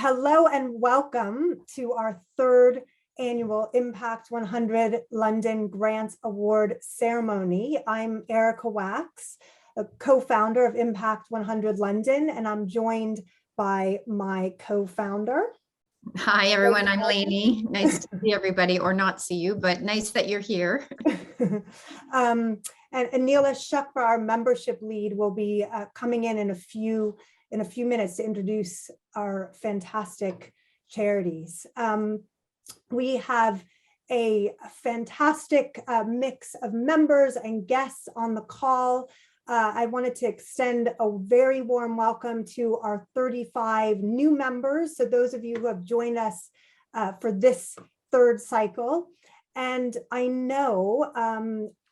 Hello and welcome to our third annual Impact 100 London Grants Award ceremony. I'm Erica Wax, a co-founder of Impact 100 London, and I'm joined by my co-founder. Hi, everyone. I'm Lainey. Nice to see everybody, or not see you, but nice that you're here. And Neela Shukra, our membership lead, will be coming in a few minutes to introduce our fantastic charities. We have a fantastic mix of members and guests on the call. I wanted to extend a very warm welcome to our 35 new members. So those of you who have joined us for this third cycle. And I know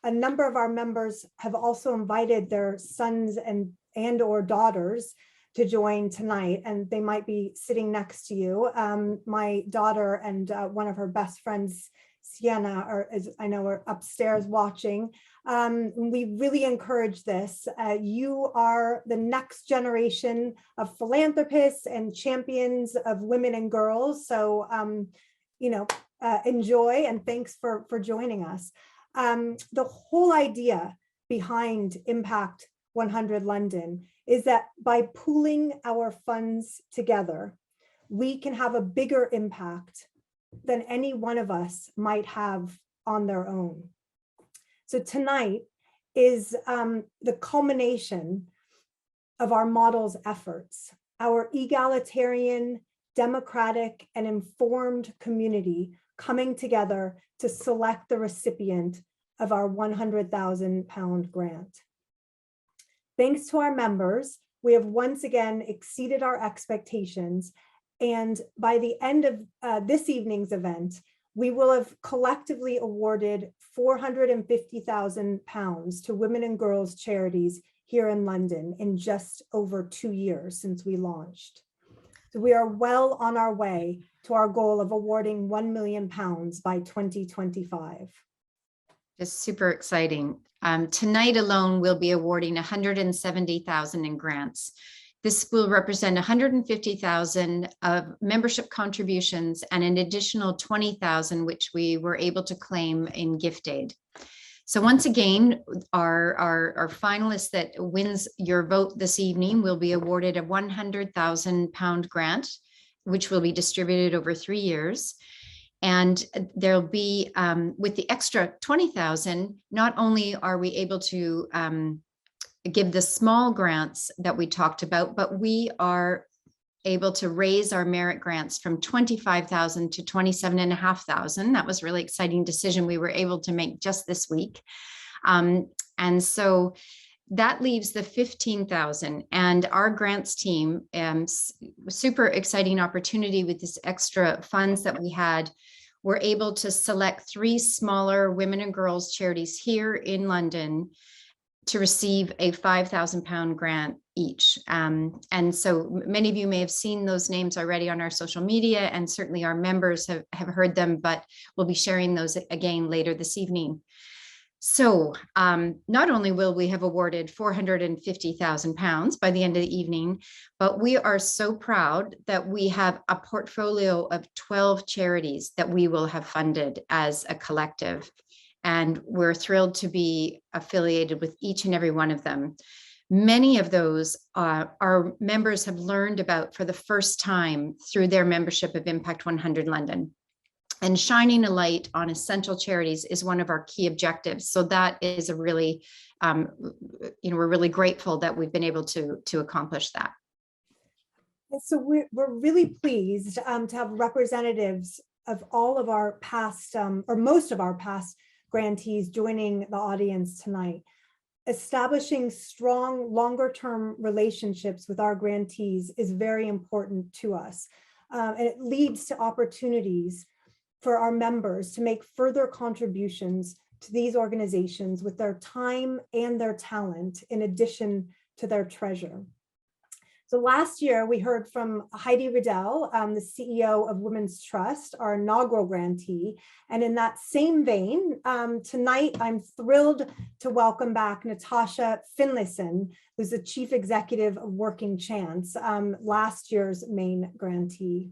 a number of our members have also invited their sons and or daughters to join tonight, and they might be sitting next to you. My daughter and one of her best friends, Sienna, I know are upstairs watching. We really encourage this. You are the next generation of philanthropists and champions of women and girls. So, enjoy, and thanks for joining us. The whole idea behind Impact 100 London is that by pooling our funds together, we can have a bigger impact than any one of us might have on their own. So tonight is the culmination of our model's efforts. Our egalitarian, democratic, and informed community coming together to select the recipient of our £100,000 grant. Thanks to our members, we have once again exceeded our expectations. And by the end of this evening's event, we will have collectively awarded £450,000 to women and girls charities here in London in just over 2 years since we launched. So we are well on our way to our goal of awarding £1 million by 2025. Just super exciting. Tonight alone, we'll be awarding 170,000 in grants. This will represent 150,000 of membership contributions and an additional 20,000, which we were able to claim in gift aid. So once again, our finalist that wins your vote this evening will be awarded a £100,000 grant, which will be distributed over 3 years. And there'll be, with the extra 20,000, not only are we able to give the small grants that we talked about, but we are able to raise our merit grants from 25,000 to 27,500. That was a really exciting decision we were able to make just this week. And so that leaves the 15,000, and our grants team, super exciting opportunity with this extra funds that we had. We're able to select 3 smaller women and girls charities here in London to receive a £5,000 grant each. And so many of you may have seen those names already on our social media, and certainly our members have heard them, but we'll be sharing those again later this evening. So not only will we have awarded £450,000 by the end of the evening, but we are so proud that we have a portfolio of 12 charities that we will have funded as a collective. And we're thrilled to be affiliated with each and every one of them. Many of those our members have learned about for the first time through their membership of Impact 100 London. And shining a light on essential charities is one of our key objectives. So that is a really, we're really grateful that we've been able to accomplish that. And so we're really pleased to have representatives of all of our past, or most of our past grantees joining the audience tonight. Establishing strong, longer-term relationships with our grantees is very important to us. And it leads to opportunities for our members to make further contributions to these organizations with their time and their talent, in addition to their treasure. So last year we heard from Heidi Riddell, the CEO of Women's Trust, our inaugural grantee. And in that same vein, tonight I'm thrilled to welcome back Natasha Finlayson, who's the Chief Executive of Working Chance, last year's main grantee.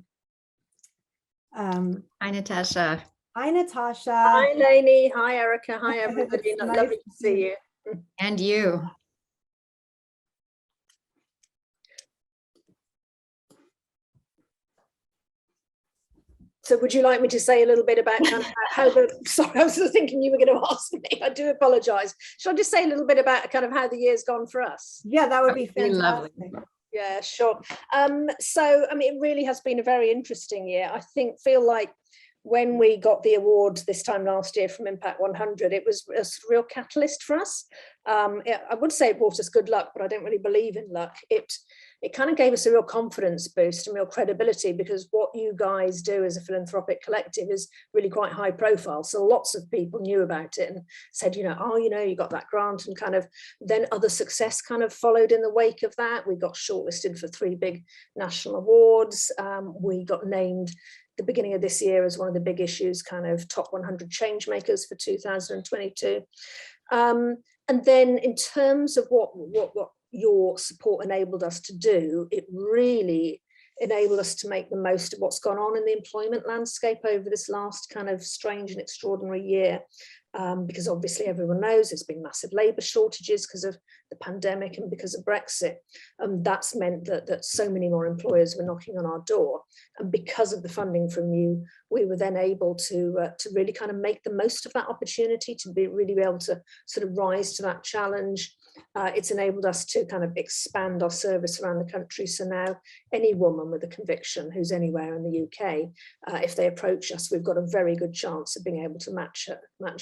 Hi, Natasha. Hi, Natasha. Hi, Lainey. Hi, Erica. Hi, everybody. It's nice Lovely to see you. And you. So would you like me to say a little bit about kind of how the, sorry, I was thinking you were going to ask me. I do apologize. Should I just say a little bit about kind of how the year's gone for us? Yeah, that would be Lovely. fantastic. Yeah, sure. So, I mean, it really has been a very interesting year. I feel like when we got the award this time last year from Impact 100, it was a real catalyst for us. I would say it brought us good luck, but I don't really believe in luck. It kind of gave us a real confidence boost and real credibility, because what you guys do as a philanthropic collective is really quite high profile. So lots of people knew about it and said, you know, oh, you know, you got that grant, and kind of then other success kind of followed in the wake of that. We got shortlisted for 3 big national awards. We got named the beginning of this year as one of the big issues, kind of top 100 change makers for 2022. And then in terms of what your support enabled us to do, it really enabled us to make the most of what's gone on in the employment landscape over this last kind of strange and extraordinary year. Because obviously everyone knows there's been massive labour shortages because of the pandemic and because of Brexit. That's meant that so many more employers were knocking on our door. And because of the funding from you, we were then able to really kind of make the most of that opportunity, to really be able to sort of rise to that challenge. It's enabled us to kind of expand our service around the country. So now any woman with a conviction who's anywhere in the UK, if they approach us, we've got a very good chance of being able to match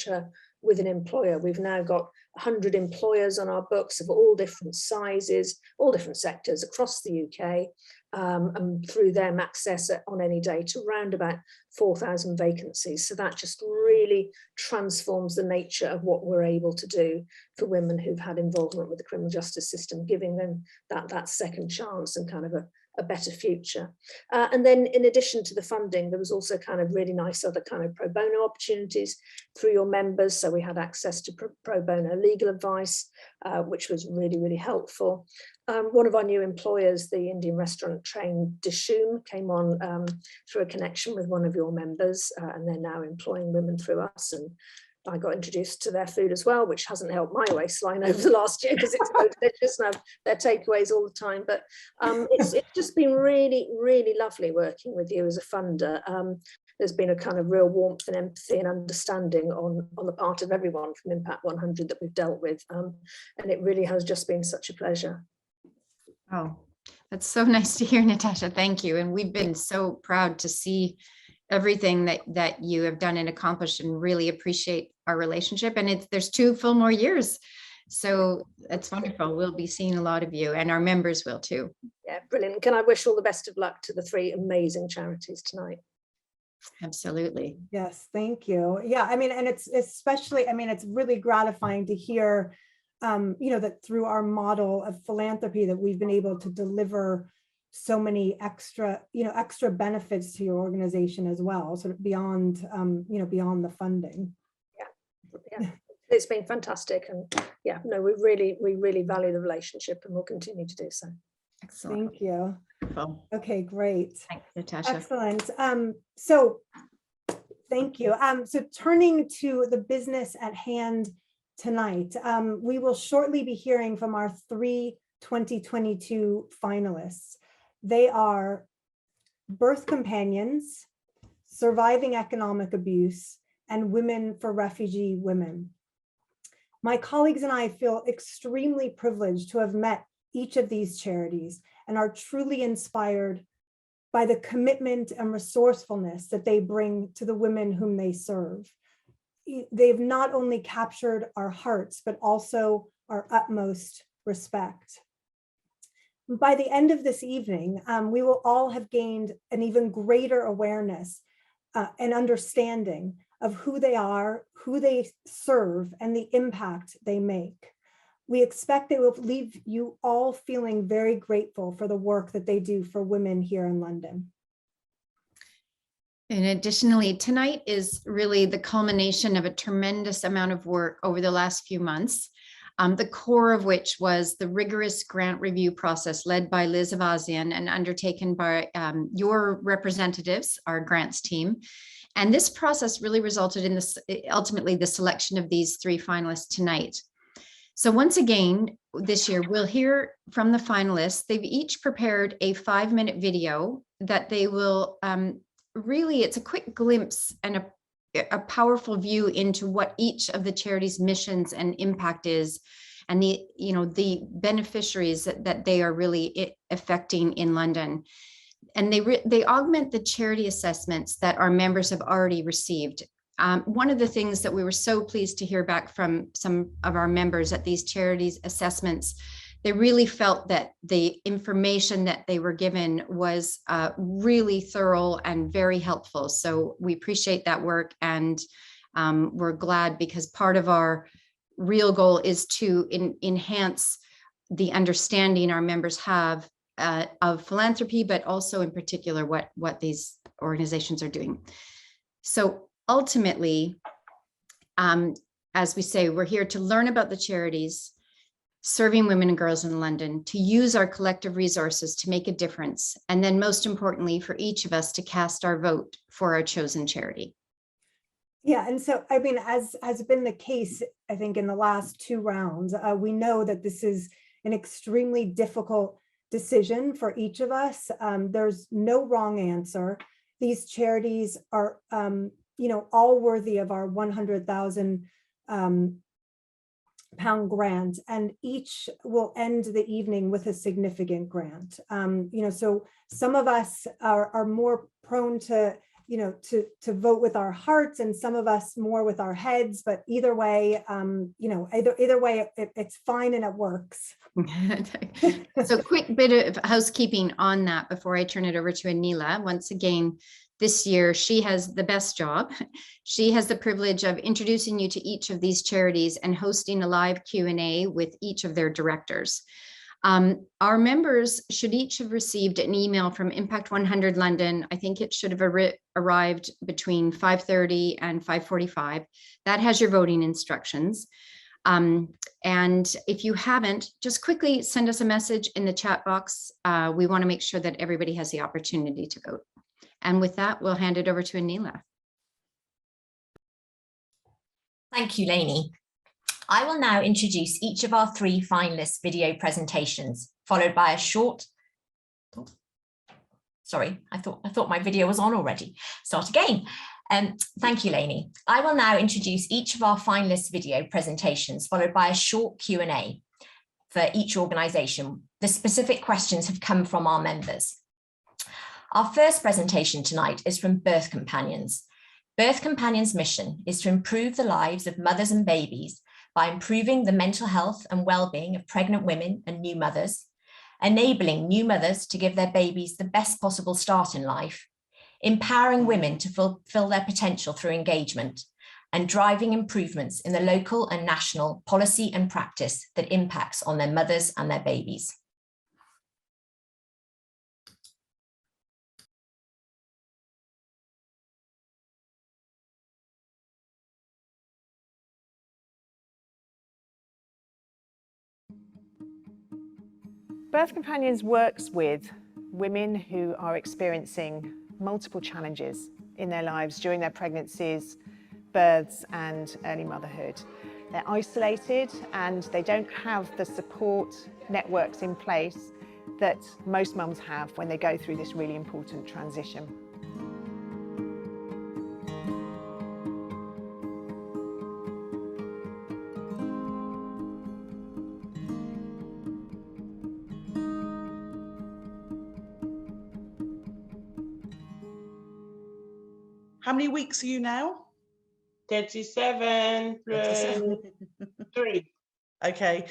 her with an employer. We've now got 100 employers on our books of all different sizes, all different sectors across the UK, and through them access on any day to around about 4,000 vacancies. So that just really transforms the nature of what we're able to do for women who've had involvement with the criminal justice system, giving them that second chance and kind of a better future. And then in addition to the funding, there was also kind of really nice other kind of pro bono opportunities through your members. So we had access to pro bono legal advice, which was really, really helpful. One of our new employers, the Indian restaurant chain Dishoom, came on through a connection with one of your members, and they're now employing women through us. And I got introduced to their food as well, which hasn't helped my waistline over the last year because it's so delicious and I have their takeaways all the time. But it's just been really, really lovely working with you as a funder. There's been a kind of real warmth and empathy and understanding on the part of everyone from Impact 100 that we've dealt with. And it really has just been such a pleasure. Oh, that's so nice to hear, Natasha. Thank you. And we've been so proud to see everything that you have done and accomplished, and really appreciate our relationship. And there's 2 full more years. So that's wonderful. We'll be seeing a lot of you, and our members will too. Yeah, brilliant. Can I wish all the best of luck to the 3 amazing charities tonight? Absolutely. Yes, thank you. Yeah, I mean, and it's especially, I mean, it's really gratifying to hear, you know, that through our model of philanthropy that we've been able to deliver so many extra, you know, extra benefits to your organization as well, sort of beyond, you know, beyond the funding. Yeah, it's been fantastic. And yeah, no, we really value the relationship, and we'll continue to do so. Excellent. Thank you. Wonderful. Okay, great. Thanks, Natasha. Excellent. So thank you. So turning to the business at hand tonight, we will shortly be hearing from our 3 2022 finalists. They are Birth Companions, Surviving Economic Abuse, and Women for Refugee Women. My colleagues and I feel extremely privileged to have met each of these charities and are truly inspired by the commitment and resourcefulness that they bring to the women whom they serve. They've not only captured our hearts, but also our utmost respect. By the end of this evening, we will all have gained an even greater awareness and understanding of who they are, who they serve, and the impact they make. We expect they will leave you all feeling very grateful for the work that they do for women here in London. And additionally, tonight is really the culmination of a tremendous amount of work over the last few months, the core of which was the rigorous grant review process led by Liz Avazian and undertaken by your representatives, our grants team. And this process really resulted in this, ultimately the selection of these 3 finalists tonight. So once again, this year, we'll hear from the finalists. They've each prepared a 5-minute video that they will really, it's a quick glimpse and a powerful view into what each of the charities' missions and impact is, and the beneficiaries that they are really affecting in London. And they augment the charity assessments that our members have already received. One of the things that we were so pleased to hear back from some of our members at these charities assessments, they really felt that the information that they were given was really thorough and very helpful. So we appreciate that work, and we're glad, because part of our real goal is to enhance the understanding our members have of philanthropy, but also in particular what these organizations are doing. So ultimately, as we say, we're here to learn about the charities serving women and girls in London, to use our collective resources to make a difference, and then most importantly, for each of us to cast our vote for our chosen charity. Yeah, and so, I mean, as has been the case, I think, in the last 2 rounds, we know that this is an extremely difficult decision for each of us. There's no wrong answer. These charities are, all worthy of our 100,000 pound grant, and each will end the evening with a significant grant. So some of us are more prone to vote with our hearts, and some of us more with our heads, but either way, either way, it's fine and it works. So quick bit of housekeeping on that before I turn it over to Anila. Once again, this year, she has the best job. She has the privilege of introducing you to each of these charities and hosting a live Q&A with each of their directors. Our members should each have received an email from Impact 100 London. I think it should have arrived between 5:30 and 5:45. That has your voting instructions. And if you haven't, just quickly send us a message in the chat box. We want to make sure that everybody has the opportunity to vote. And with that, we'll hand it over to Anila. Thank you, Lainey. I will now introduce each of our 3 finalists' video presentations, followed by a short. Sorry, I thought my video was on already. Start again. Thank you, Lainey. I will now introduce each of our finalists' video presentations, followed by a short Q&A for each organisation. The specific questions have come from our members. Our first presentation tonight is from Birth Companions. Birth Companions' mission is to improve the lives of mothers and babies by improving the mental health and well-being of pregnant women and new mothers, enabling new mothers to give their babies the best possible start in life, empowering women to fulfill their potential through engagement, and driving improvements in the local and national policy and practice that impacts on their mothers and their babies. Birth Companions works with women who are experiencing multiple challenges in their lives during their pregnancies, births and early motherhood. They're isolated and they don't have the support networks in place that most mums have when they go through this really important transition. How many weeks are you now? 37 plus 3. Okay,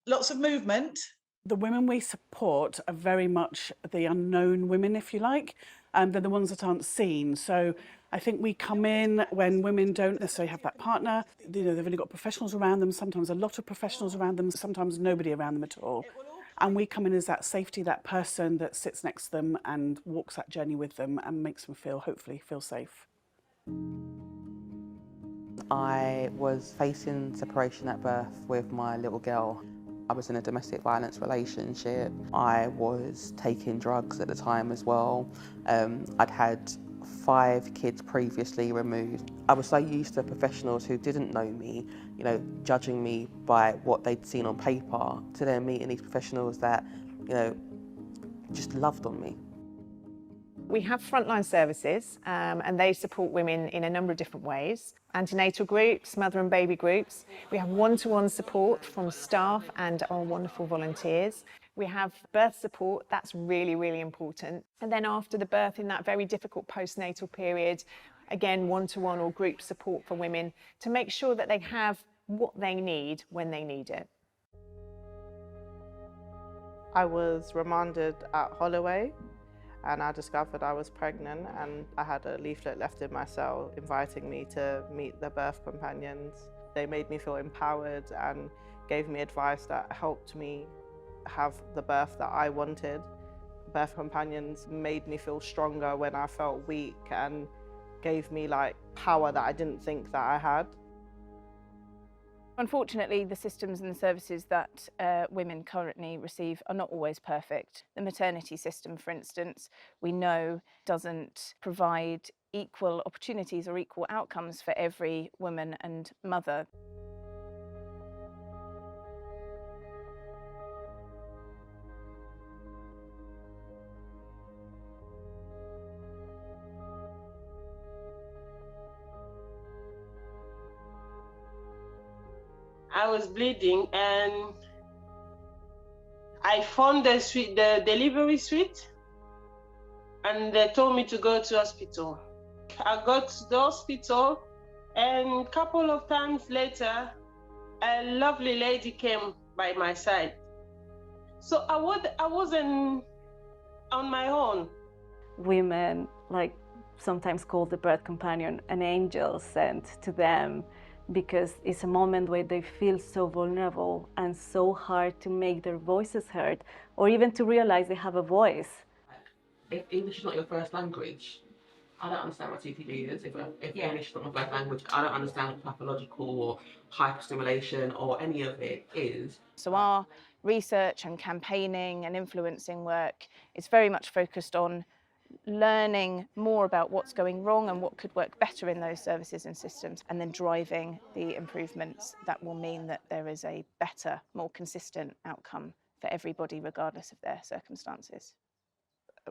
lots of movement. The women we support are very much the unknown women, if you like, and they're the ones that aren't seen. So I think we come in when women don't necessarily have that partner. You know, they've only got professionals around them, sometimes a lot of professionals around them, sometimes nobody around them at all. And we come in as that safety, that person that sits next to them and walks that journey with them and makes them feel, hopefully, feel safe. I was facing separation at birth with my little girl. I was in a domestic violence relationship. I was taking drugs at the time as well. I'd had 5 kids previously removed. I was so used to professionals who didn't know me, you know, judging me by what they'd seen on paper, to then meeting these professionals that, you know, just loved on me. We have frontline services and they support women in a number of different ways. Antenatal groups, mother and baby groups. We have one-to-one support from staff and our wonderful volunteers. We have birth support, that's really, really important. And then after the birth, in that very difficult postnatal period, again, one-to-one or group support for women to make sure that they have what they need when they need it. I was remanded at Holloway and I discovered I was pregnant, and I had a leaflet left in my cell inviting me to meet the birth companions. They made me feel empowered and gave me advice that helped me have the birth that I wanted. Birth companions made me feel stronger when I felt weak and gave me like power that I didn't think that I had. Unfortunately, the systems and the services that women currently receive are not always perfect. The maternity system, for instance, we know doesn't provide equal opportunities or equal outcomes for every woman and mother. I was bleeding and I found the delivery suite, and they told me to go to hospital. I got to the hospital, and a couple of times later, a lovely lady came by my side. So I wasn't on my own. Women sometimes call the birth companion an angel sent to them, because it's a moment where they feel so vulnerable and so hard to make their voices heard, or even to realize they have a voice. If English is not your first language, I don't understand what TPD is. If English is not my first language, I don't understand what pathological or hyperstimulation or any of it is. So our research and campaigning and influencing work is very much focused on learning more about what's going wrong and what could work better in those services and systems, and then driving the improvements that will mean that there is a better, more consistent outcome for everybody, regardless of their circumstances.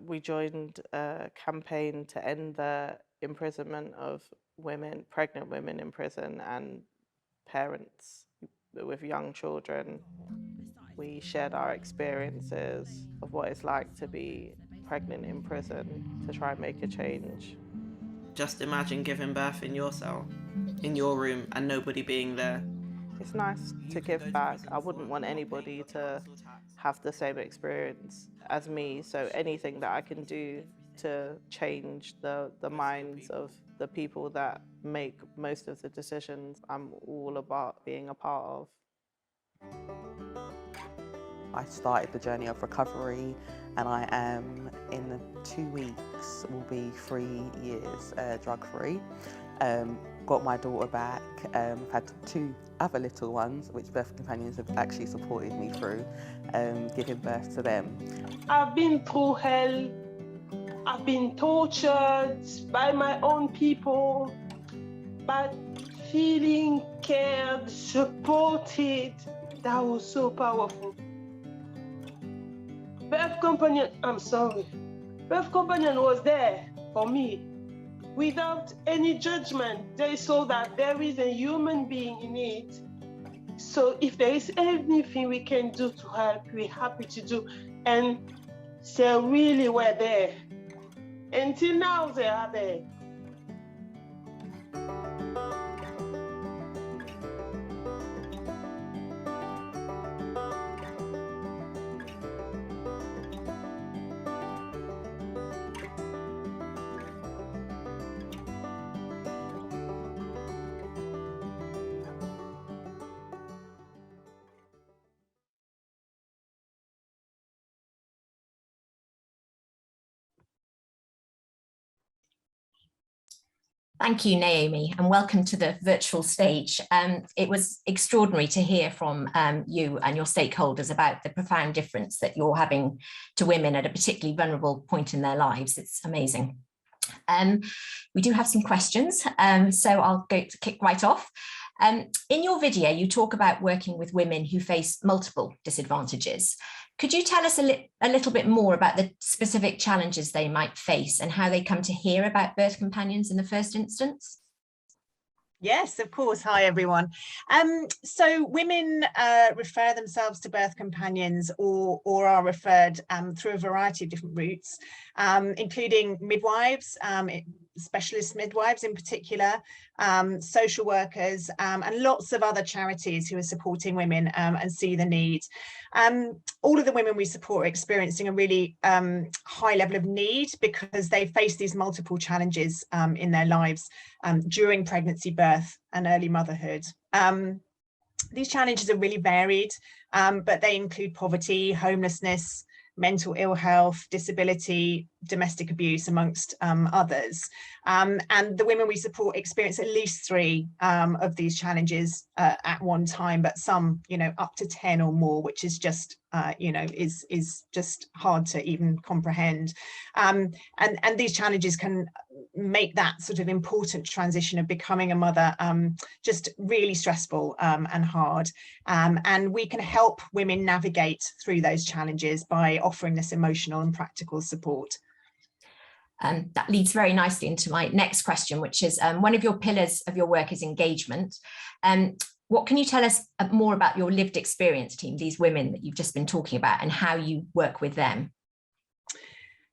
We joined a campaign to end the imprisonment of women, pregnant women in prison, and parents with young children. We shared our experiences of what it's like to be pregnant in prison to try and make a change. Just imagine giving birth in your cell, in your room, and nobody being there. It's nice to give back. I wouldn't want anybody to have the same experience as me, so anything that I can do to change the minds of the people that make most of the decisions, I'm all about being a part of. I started the journey of recovery, and I am, in 2 weeks, will be 3 years drug-free. Got my daughter back, had 2 other little ones, which birth companions have actually supported me through, giving birth to them. I've been through hell. I've been tortured by my own people, but feeling cared, supported, that was so powerful. Birth companion, I'm sorry. Birth companion was there for me without any judgment. They saw that there is a human being in it. So if there is anything we can do to help, we're happy to do. And they really were there. Until now, they are there. Thank you, Naomi, and welcome to the virtual stage. It was extraordinary to hear from you and your stakeholders about the profound difference that you're having to women at a particularly vulnerable point in their lives. It's amazing. We do have some questions, so I'll go to kick right off. In your video, you talk about working with women who face multiple disadvantages. Could you tell us a little bit more about the specific challenges they might face and how they come to hear about birth companions in the first instance? Yes, of course. Hi, everyone. So women refer themselves to birth companions or are referred through a variety of different routes, including midwives, specialist midwives in particular, social workers, and lots of other charities who are supporting women and see the need. All of the women we support are experiencing a really high level of need because they face these multiple challenges in their lives during pregnancy, birth, and early motherhood. These challenges are really varied, but they include poverty, homelessness, mental ill health, disability, domestic abuse, amongst others. And the women we support experience at least 3 of these challenges at one time, but some, up to 10 or more, which is just, is just hard to even comprehend. And these challenges can make that sort of important transition of becoming a mother just really stressful and hard. And we can help women navigate through those challenges by offering this emotional and practical support. That leads very nicely into my next question, which is one of your pillars of your work is engagement. What can you tell us more about your lived experience team, these women that you've just been talking about, and how you work with them?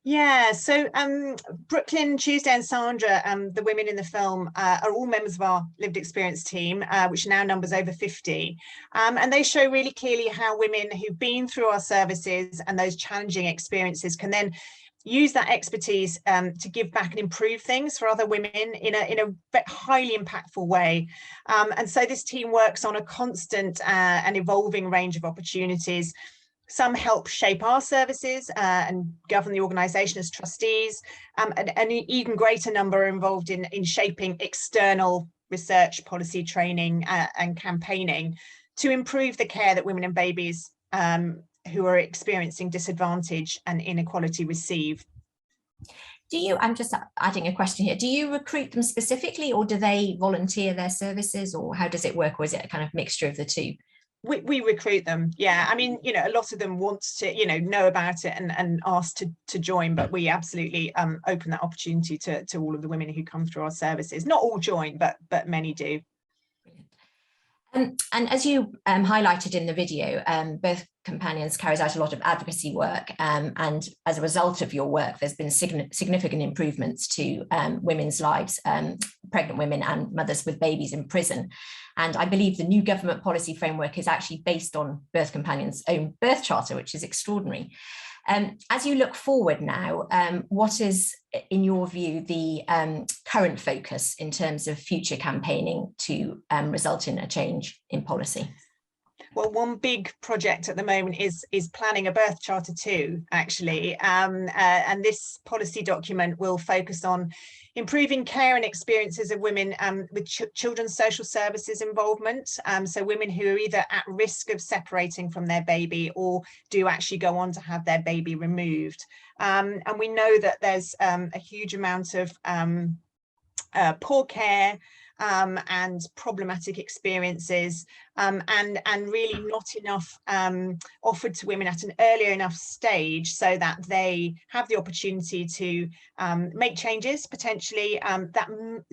Yeah, so Brooklyn, Tuesday and Sandra, the women in the film, are all members of our lived experience team, which now numbers over 50. And they show really clearly how women who've been through our services and those challenging experiences can then use that expertise to give back and improve things for other women in a highly impactful way. And so this team works on a constant and evolving range of opportunities. Some help shape our services and govern the organisation as trustees. An even greater number are involved in shaping external research, policy, training and campaigning to improve the care that women and babies who are experiencing disadvantage and inequality receive. I'm just adding a question here. Do you recruit them specifically, or do they volunteer their services, or how does it work? Or is it a kind of mixture of the two? We recruit them. Yeah, I mean, a lot of them want to, know about it and ask to join, but we absolutely open that opportunity to all of the women who come through our services. Not all join, but many do. And as you highlighted in the video, Birth Companions carries out a lot of advocacy work, and as a result of your work, there's been significant improvements to women's lives, pregnant women and mothers with babies in prison. And I believe the new government policy framework is actually based on Birth Companions' own birth charter, which is extraordinary. As you look forward now, what is, in your view, the current focus in terms of future campaigning to result in a change in policy? Well, one big project at the moment is planning a birth charter too, actually. And this policy document will focus on improving care and experiences of women with children's social services involvement. So women who are either at risk of separating from their baby or do actually go on to have their baby removed. And we know that there's a huge amount of poor care and problematic experiences, and really not enough offered to women at an earlier enough stage so that they have the opportunity to make changes potentially that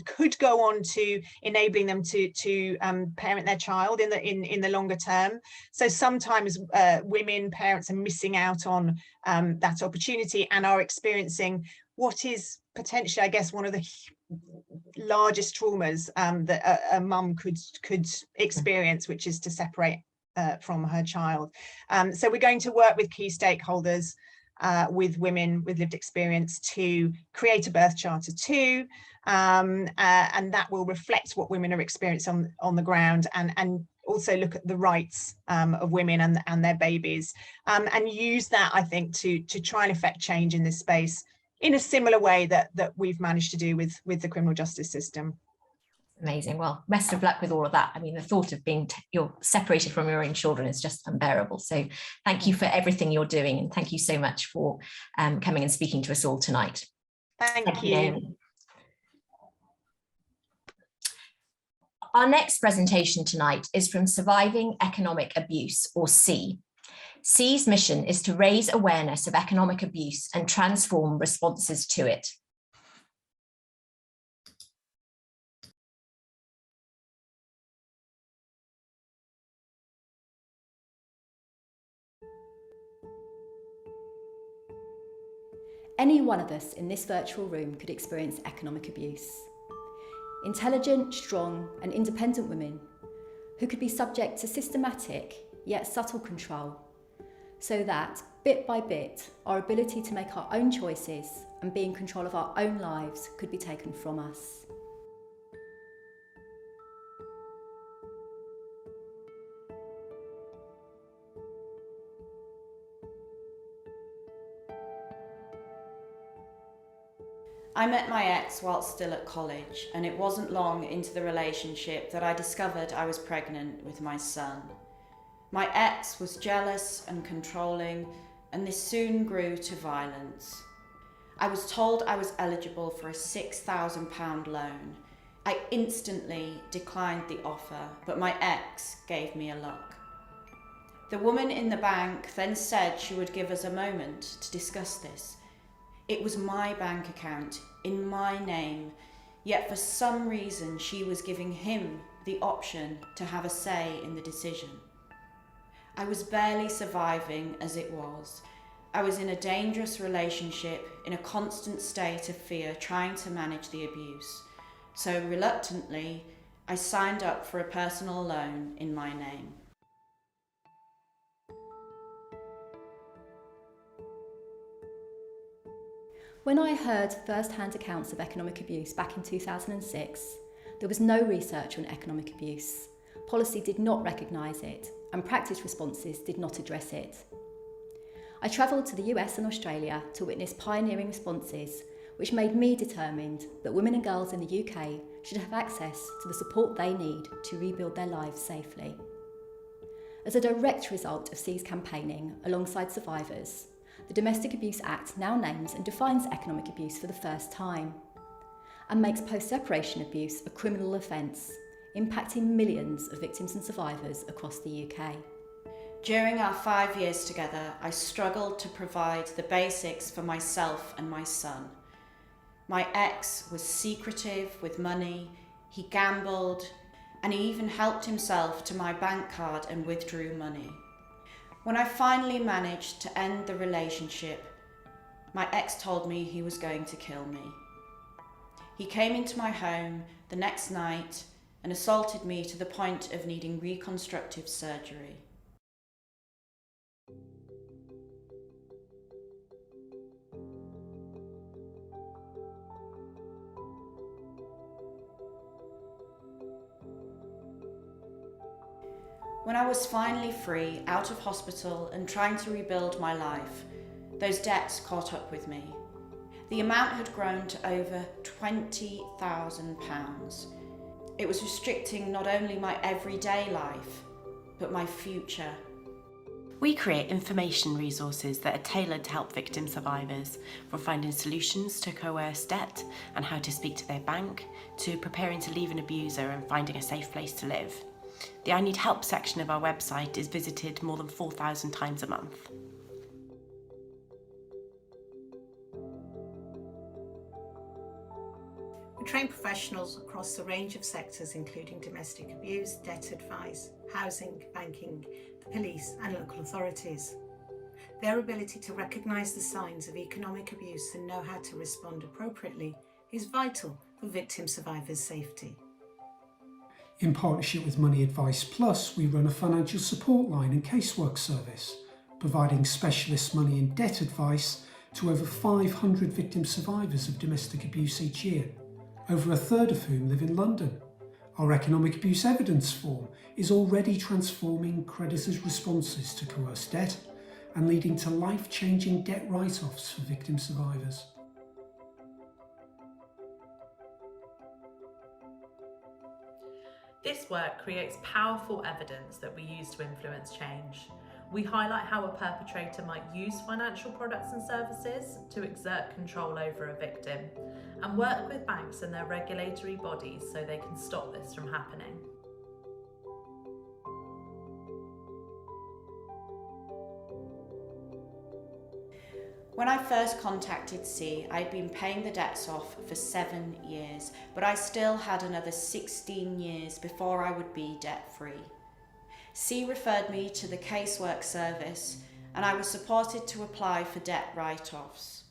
could go on to enabling them to parent their child in the longer term. So sometimes women, parents are missing out on that opportunity and are experiencing what is potentially, I guess, one of the largest traumas that a mum could experience, which is to separate from her child. So we're going to work with key stakeholders, with women with lived experience, to create a birth charter too, and that will reflect what women are experiencing on the ground, and also look at the rights of women and their babies, and use that, I think, to try and affect change in this space in a similar way that we've managed to do with the criminal justice system. Amazing. Well, best of luck with all of that. I mean, the thought of being you're separated from your own children is just unbearable. So thank you for everything you're doing, and thank you so much for coming and speaking to us all tonight. Thank you. Naomi. Our next presentation tonight is from Surviving Economic Abuse, or SEE. SEE's mission is to raise awareness of economic abuse and transform responses to it. Any one of us in this virtual room could experience economic abuse. Intelligent, strong, and independent women who could be subject to systematic yet subtle control, so that, bit by bit, our ability to make our own choices and be in control of our own lives could be taken from us. I met my ex whilst still at college, and it wasn't long into the relationship that I discovered I was pregnant with my son. My ex was jealous and controlling, and this soon grew to violence. I was told I was eligible for a £6,000 loan. I instantly declined the offer, but my ex gave me a look. The woman in the bank then said she would give us a moment to discuss this. It was my bank account, in my name, yet for some reason she was giving him the option to have a say in the decision. I was barely surviving as it was. I was in a dangerous relationship, in a constant state of fear, trying to manage the abuse. So reluctantly, I signed up for a personal loan in my name. When I heard first-hand accounts of economic abuse back in 2006, there was no research on economic abuse. Policy did not recognise it, and practice responses did not address it. I travelled to the US and Australia to witness pioneering responses, which made me determined that women and girls in the UK should have access to the support they need to rebuild their lives safely. As a direct result of SEE's campaigning alongside survivors, the Domestic Abuse Act now names and defines economic abuse for the first time, and makes post-separation abuse a criminal offence, impacting millions of victims and survivors across the UK. During our 5 years together, I struggled to provide the basics for myself and my son. My ex was secretive with money, he gambled, and he even helped himself to my bank card and withdrew money. When I finally managed to end the relationship, my ex told me he was going to kill me. He came into my home the next night and assaulted me to the point of needing reconstructive surgery. When I was finally free, out of hospital and trying to rebuild my life, those debts caught up with me. The amount had grown to over £20,000. It was restricting not only my everyday life, but my future. We create information resources that are tailored to help victim survivors, from finding solutions to coerced debt and how to speak to their bank, to preparing to leave an abuser and finding a safe place to live. The I Need Help section of our website is visited more than 4,000 times a month. We train professionals across a range of sectors, including domestic abuse, debt advice, housing, banking, the police and local authorities. Their ability to recognise the signs of economic abuse and know how to respond appropriately is vital for victim survivors' safety. In partnership with Money Advice Plus, we run a financial support line and casework service, providing specialist money and debt advice to over 500 victim survivors of domestic abuse each year, over a third of whom live in London. Our economic abuse evidence form is already transforming creditors' responses to coerced debt and leading to life-changing debt write-offs for victim survivors. This work creates powerful evidence that we use to influence change. We highlight how a perpetrator might use financial products and services to exert control over a victim, and work with banks and their regulatory bodies so they can stop this from happening. When I first contacted C, I'd been paying the debts off for 7 years, but I still had another 16 years before I would be debt-free. C referred me to the casework service, and I was supported to apply for debt write-offs.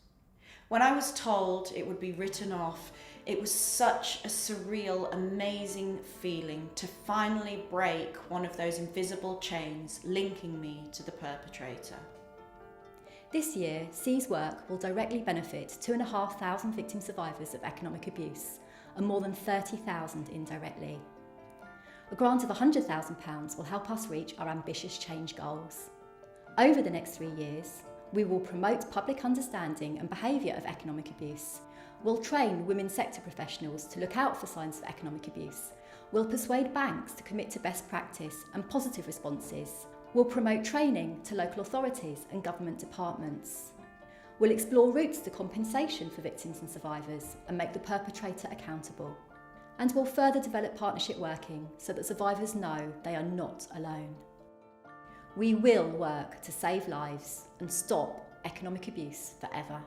When I was told it would be written off, it was such a surreal, amazing feeling to finally break one of those invisible chains linking me to the perpetrator. This year, C's work will directly benefit 2,500 victim survivors of economic abuse and more than 30,000 indirectly. A grant of £100,000 will help us reach our ambitious change goals. Over the next 3 years, we will promote public understanding and behaviour of economic abuse. We'll train women sector professionals to look out for signs of economic abuse. We'll persuade banks to commit to best practice and positive responses. We'll promote training to local authorities and government departments. We'll explore routes to compensation for victims and survivors and make the perpetrator accountable. And we'll further develop partnership working so that survivors know they are not alone. We will work to save lives and stop economic abuse forever.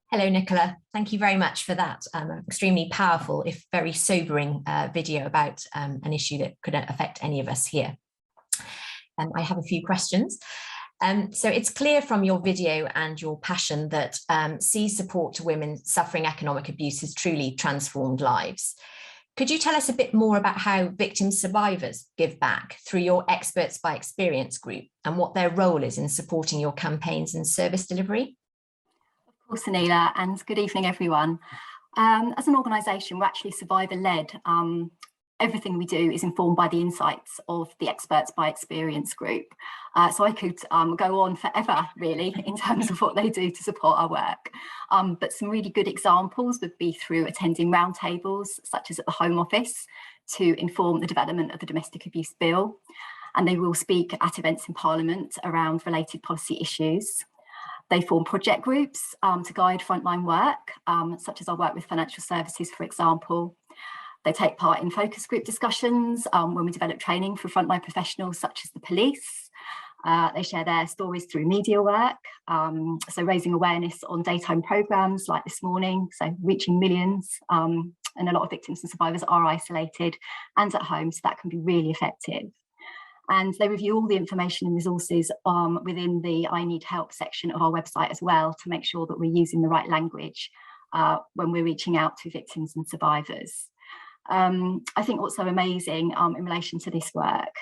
Hello, Nicola. Thank you very much for that extremely powerful, if very sobering video about an issue that could affect any of us here. I have a few questions. So it's clear from your video and your passion that C's support to women suffering economic abuse has truly transformed lives. Could you tell us a bit more about how victim survivors give back through your Experts by Experience group and what their role is in supporting your campaigns and service delivery? Of course, Anila, and good evening, everyone. As an organisation, we're actually survivor-led. Everything we do is informed by the insights of the Experts by Experience group. So I could go on forever, really, in terms of what they do to support our work. But some really good examples would be through attending roundtables, such as at the Home Office, to inform the development of the Domestic Abuse Bill. And they will speak at events in Parliament around related policy issues. They form project groups to guide frontline work, such as our work with financial services, for example. They take part in focus group discussions when we develop training for frontline professionals, such as the police. They share their stories through media work, so raising awareness on daytime programmes like this morning, so reaching millions. And a lot of victims and survivors are isolated and at home, so that can be really effective. And they review all the information and resources within the I Need Help section of our website as well, to make sure that we're using the right language when we're reaching out to victims and survivors. I think what's so amazing in relation to this work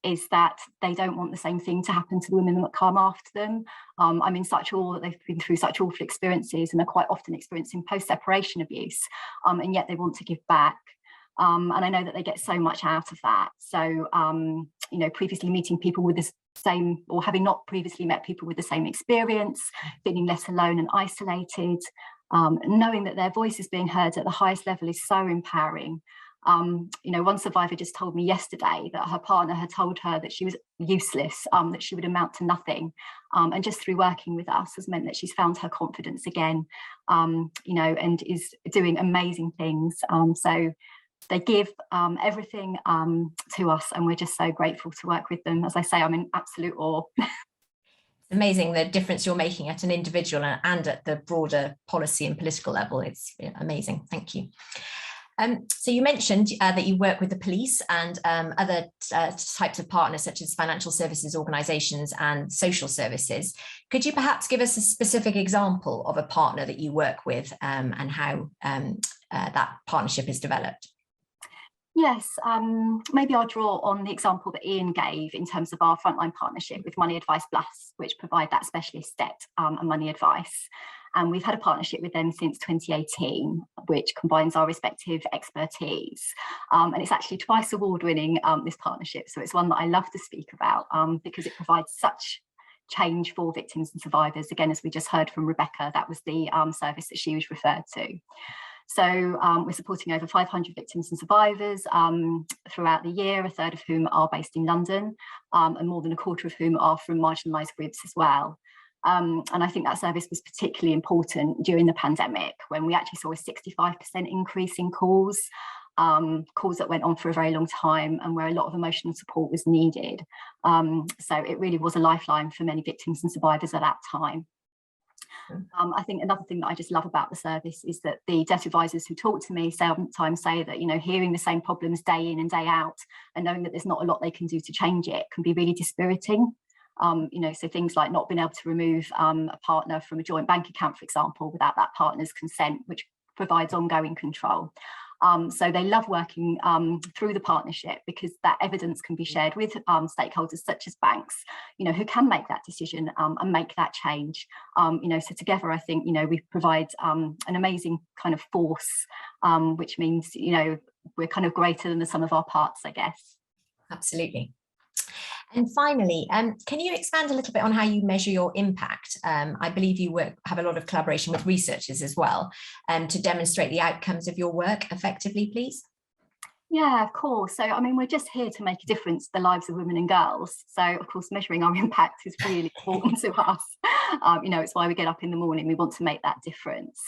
is that they don't want the same thing to happen to the women that come after them. I'm in such awe that they've been through such awful experiences and are quite often experiencing post-separation abuse, and yet they want to give back. And I know that they get so much out of that. So, you know, previously meeting people with the same, or having not previously met people with the same experience, feeling less alone and isolated, knowing that their voice is being heard at the highest level is so empowering. You know, one survivor just told me yesterday that her partner had told her that she was useless, that she would amount to nothing. And just through working with us has meant that she's found her confidence again, you know, and is doing amazing things. So they give everything to us, and we're just so grateful to work with them. As I say, I'm in absolute awe. It's amazing the difference you're making at an individual and at the broader policy and political level. It's amazing. Thank you. So you mentioned that you work with the police and other types of partners, such as financial services organisations and social services. Could you perhaps give us a specific example of a partner that you work with and how that partnership is developed? Yes, maybe I'll draw on the example that Ian gave in terms of our frontline partnership with Money Advice Plus, which provide that specialist debt and money advice. And we've had a partnership with them since 2018, which combines our respective expertise. And it's actually twice award-winning, this partnership. So it's one that I love to speak about because it provides such change for victims and survivors. Again, as we just heard from Rebecca, that was the service that she was referred to. So we're supporting over 500 victims and survivors throughout the year, a third of whom are based in London, and more than a quarter of whom are from marginalised groups as well. And I think that service was particularly important during the pandemic, when we actually saw a 65% increase in calls that went on for a very long time, and where a lot of emotional support was needed. So it really was a lifeline for many victims and survivors at that time. I think another thing that I just love about the service is that the debt advisors who talk to me sometimes say that, you know, hearing the same problems day in and day out and knowing that there's not a lot they can do to change it can be really dispiriting. You know, so things like not being able to remove a partner from a joint bank account, for example, without that partner's consent, which provides ongoing control. So they love working through the partnership because that evidence can be shared with stakeholders such as banks, you know, who can make that decision and make that change. You know, so together, I think, you know, we provide an amazing kind of force, which means, you know, we're kind of greater than the sum of our parts, I guess. Absolutely. And finally, can you expand a little bit on how you measure your impact? I believe you have a lot of collaboration with researchers as well, to demonstrate the outcomes of your work effectively, please. Yeah, of course. So, I mean, we're just here to make a difference to the lives of women and girls. So, of course, measuring our impact is really important to us. You know, it's why we get up in the morning. We want to make that difference.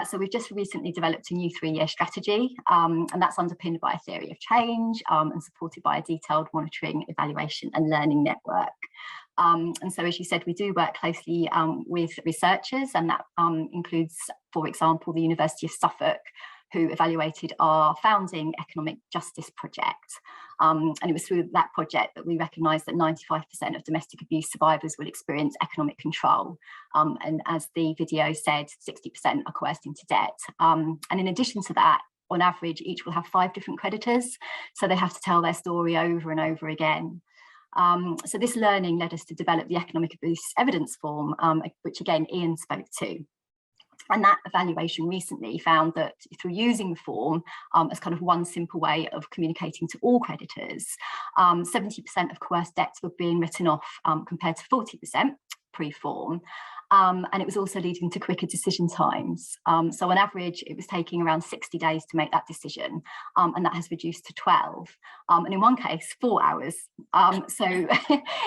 So we've just recently developed a new 3-year strategy, and that's underpinned by a theory of change and supported by a detailed monitoring, evaluation and learning network. And so, as you said, we do work closely with researchers, and that includes, for example, the University of Suffolk, who evaluated our founding economic justice project. And it was through that project that we recognised that 95% of domestic abuse survivors will experience economic control. And as the video said, 60% are coerced into debt. And in addition to that, on average, each will have 5 different creditors. So they have to tell their story over and over again. So this learning led us to develop the economic abuse evidence form, which again, Ian spoke to. And that evaluation recently found that through using the form as kind of one simple way of communicating to all creditors, 70% of coerced debts were being written off compared to 40% pre-form. And it was also leading to quicker decision times. So on average, it was taking around 60 days to make that decision, and that has reduced to 12. And in one case, 4 hours. So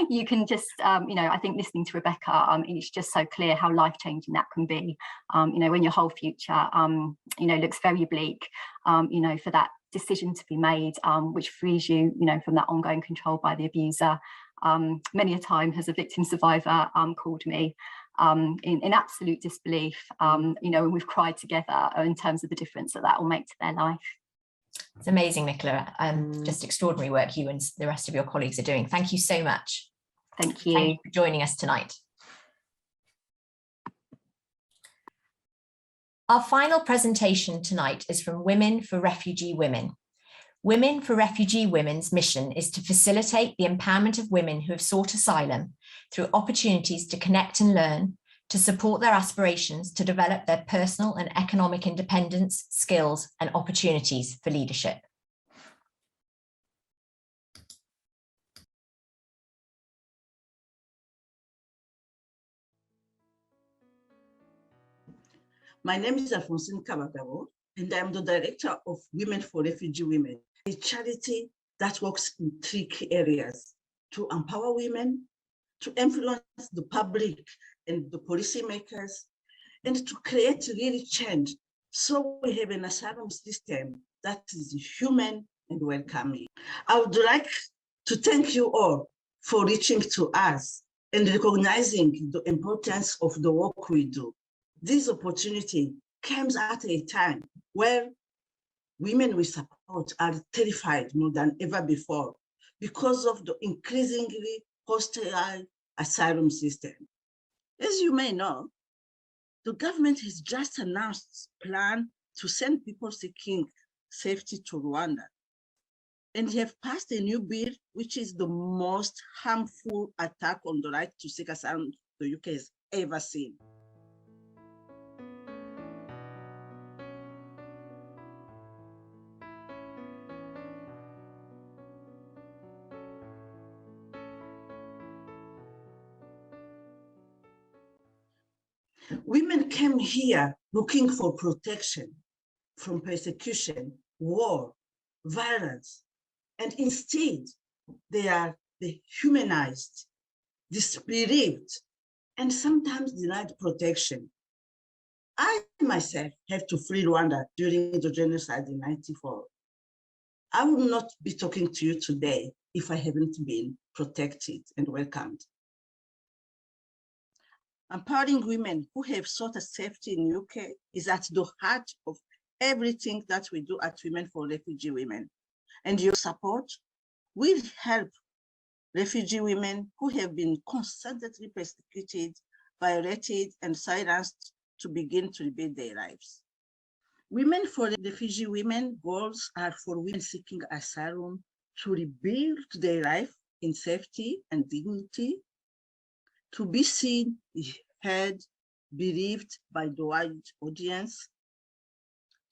you can just, you know, I think listening to Rebecca, it's just so clear how life-changing that can be. You know, when your whole future, you know, looks very bleak, you know, for that decision to be made, which frees you, you know, from that ongoing control by the abuser. Many a time has a victim survivor called me in absolute disbelief, you know, and we've cried together in terms of the difference that will make to their life. It's amazing, Nicola. Just extraordinary work you and the rest of your colleagues are doing. Thank you so much. Thank you. Thank you for joining us tonight. Our final presentation tonight is from Women for Refugee Women. Women for Refugee Women's mission is to facilitate the empowerment of women who have sought asylum through opportunities to connect and learn, to support their aspirations to develop their personal and economic independence, skills, and opportunities for leadership. My name is Alphonsine Kabagabo, and I'm the director of Women for Refugee Women, a charity that works in 3 key areas: to empower women, to influence the public and the policymakers, and to create really change. So we have an asylum system that is human and welcoming. I would like to thank you all for reaching to us and recognizing the importance of the work we do. This opportunity comes at a time where women we support are terrified more than ever before because of the increasingly hostile asylum system. As you may know, the government has just announced a plan to send people seeking safety to Rwanda, and have passed a new bill which is the most harmful attack on the right to seek asylum the UK has ever seen. Women came here looking for protection from persecution, war, violence, and instead they are dehumanized, disbelieved, and sometimes denied protection. I myself have to flee Rwanda during the genocide in '94. I would not be talking to you today if I haven't been protected and welcomed. Empowering women who have sought a safety in UK is at the heart of everything that we do at Women for Refugee Women. And your support will help refugee women who have been constantly persecuted, violated, and silenced to begin to rebuild their lives. Women for Refugee Women goals are for women seeking asylum to rebuild their life in safety and dignity, to be seen, heard, believed by the wide audience,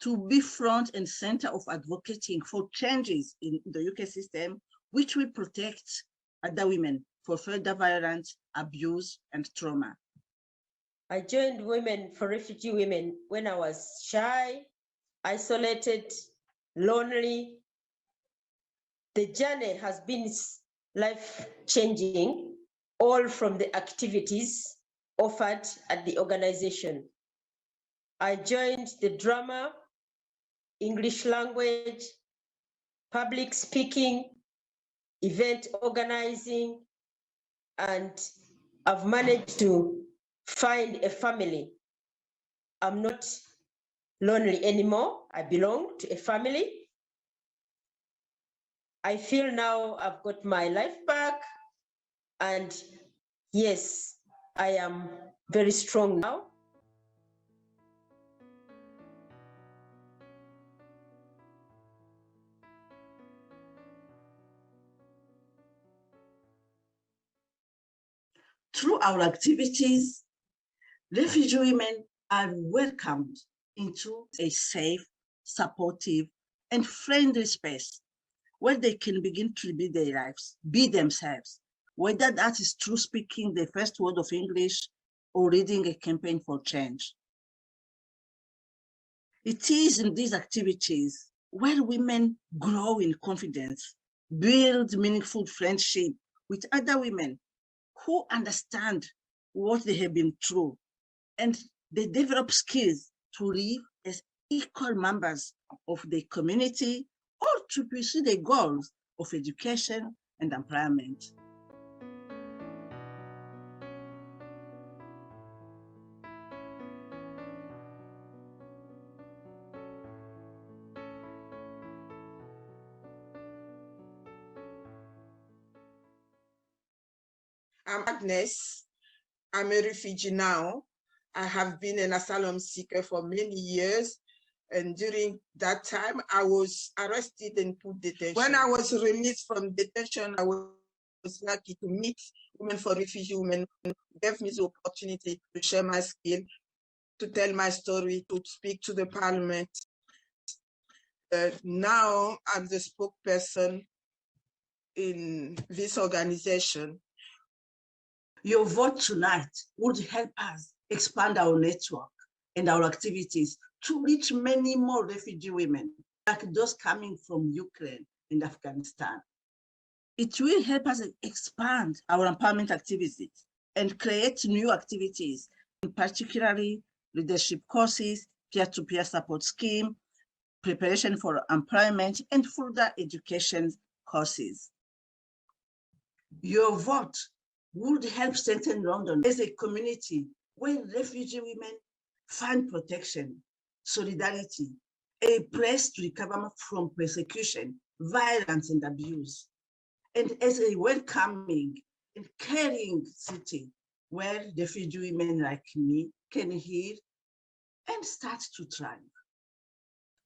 to be front and center of advocating for changes in the UK system, which will protect other women for further violence, abuse, and trauma. I joined Women for Refugee Women when I was shy, isolated, lonely. The journey has been life-changing, all from the activities offered at the organization. I joined the drama, English language, public speaking, event organizing, and I've managed to find a family. I'm not lonely anymore. I belong to a family. I feel now I've got my life back, and yes, I am very strong now. Through our activities, refugee women are welcomed into a safe, supportive, and friendly space where they can begin to rebuild their lives, be themselves, whether that is through speaking the first word of English or reading a campaign for change. It is in these activities where women grow in confidence, build meaningful friendship with other women who understand what they have been through, and they develop skills to live as equal members of the community or to pursue the goals of education and employment. I'm Agnes. I'm a refugee now. I have been an asylum seeker for many years. And during that time, I was arrested and put detention. When I was released from detention, I was lucky to meet Women for Refugee Women, who gave me the opportunity to share my skill, to tell my story, to speak to the parliament. Now I'm the spokesperson in this organization. Your vote tonight would help us expand our network and our activities to reach many more refugee women, like those coming from Ukraine and Afghanistan. It will help us expand our empowerment activities and create new activities, particularly leadership courses, peer-to-peer support scheme, preparation for employment, and further education courses. Your vote would help strengthen London as a community where refugee women find protection, solidarity, a place to recover from persecution, violence, and abuse, and as a welcoming and caring city where refugee women like me can heal and start to thrive.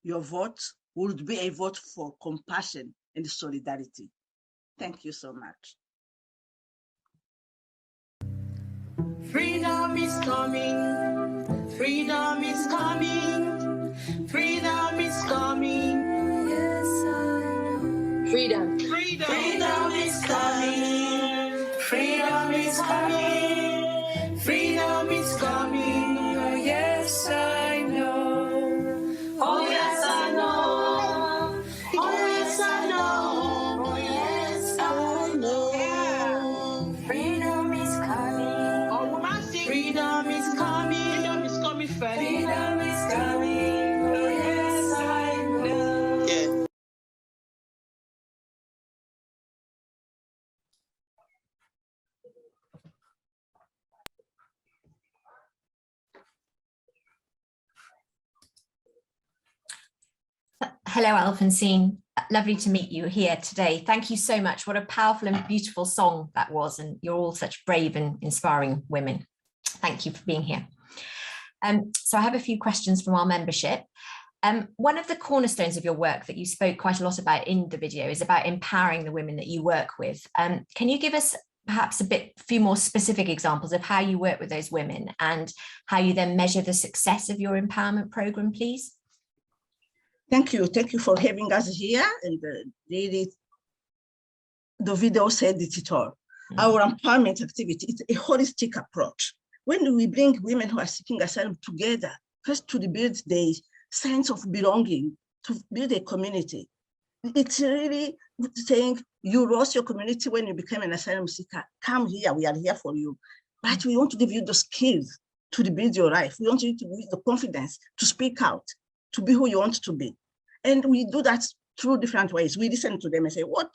Your vote would be a vote for compassion and solidarity. Thank you so much. Freedom is coming, freedom is coming, freedom is coming. Yes, I know. Freedom. Freedom is coming, freedom is coming, freedom is coming. Hello, Alphonsine. Lovely to meet you here today. Thank you so much. What a powerful and beautiful song that was. And you're all such brave and inspiring women. Thank you for being here. So I have a few questions from our membership. One of the cornerstones of your work that you spoke quite a lot about in the video is about empowering the women that you work with. Can you give us perhaps a few more specific examples of how you work with those women and how you then measure the success of your empowerment program, please? Thank you. Thank you for having us here. And really, the video said it all. Our empowerment activity is a holistic approach. When we bring women who are seeking asylum together, first to rebuild the sense of belonging, to build a community. It's really saying you lost your community when you became an asylum seeker. Come here, we are here for you. But we want to give you the skills to rebuild your life. We want you to give the confidence to speak out, to be who you want to be. And we do that through different ways. We listen to them and say, what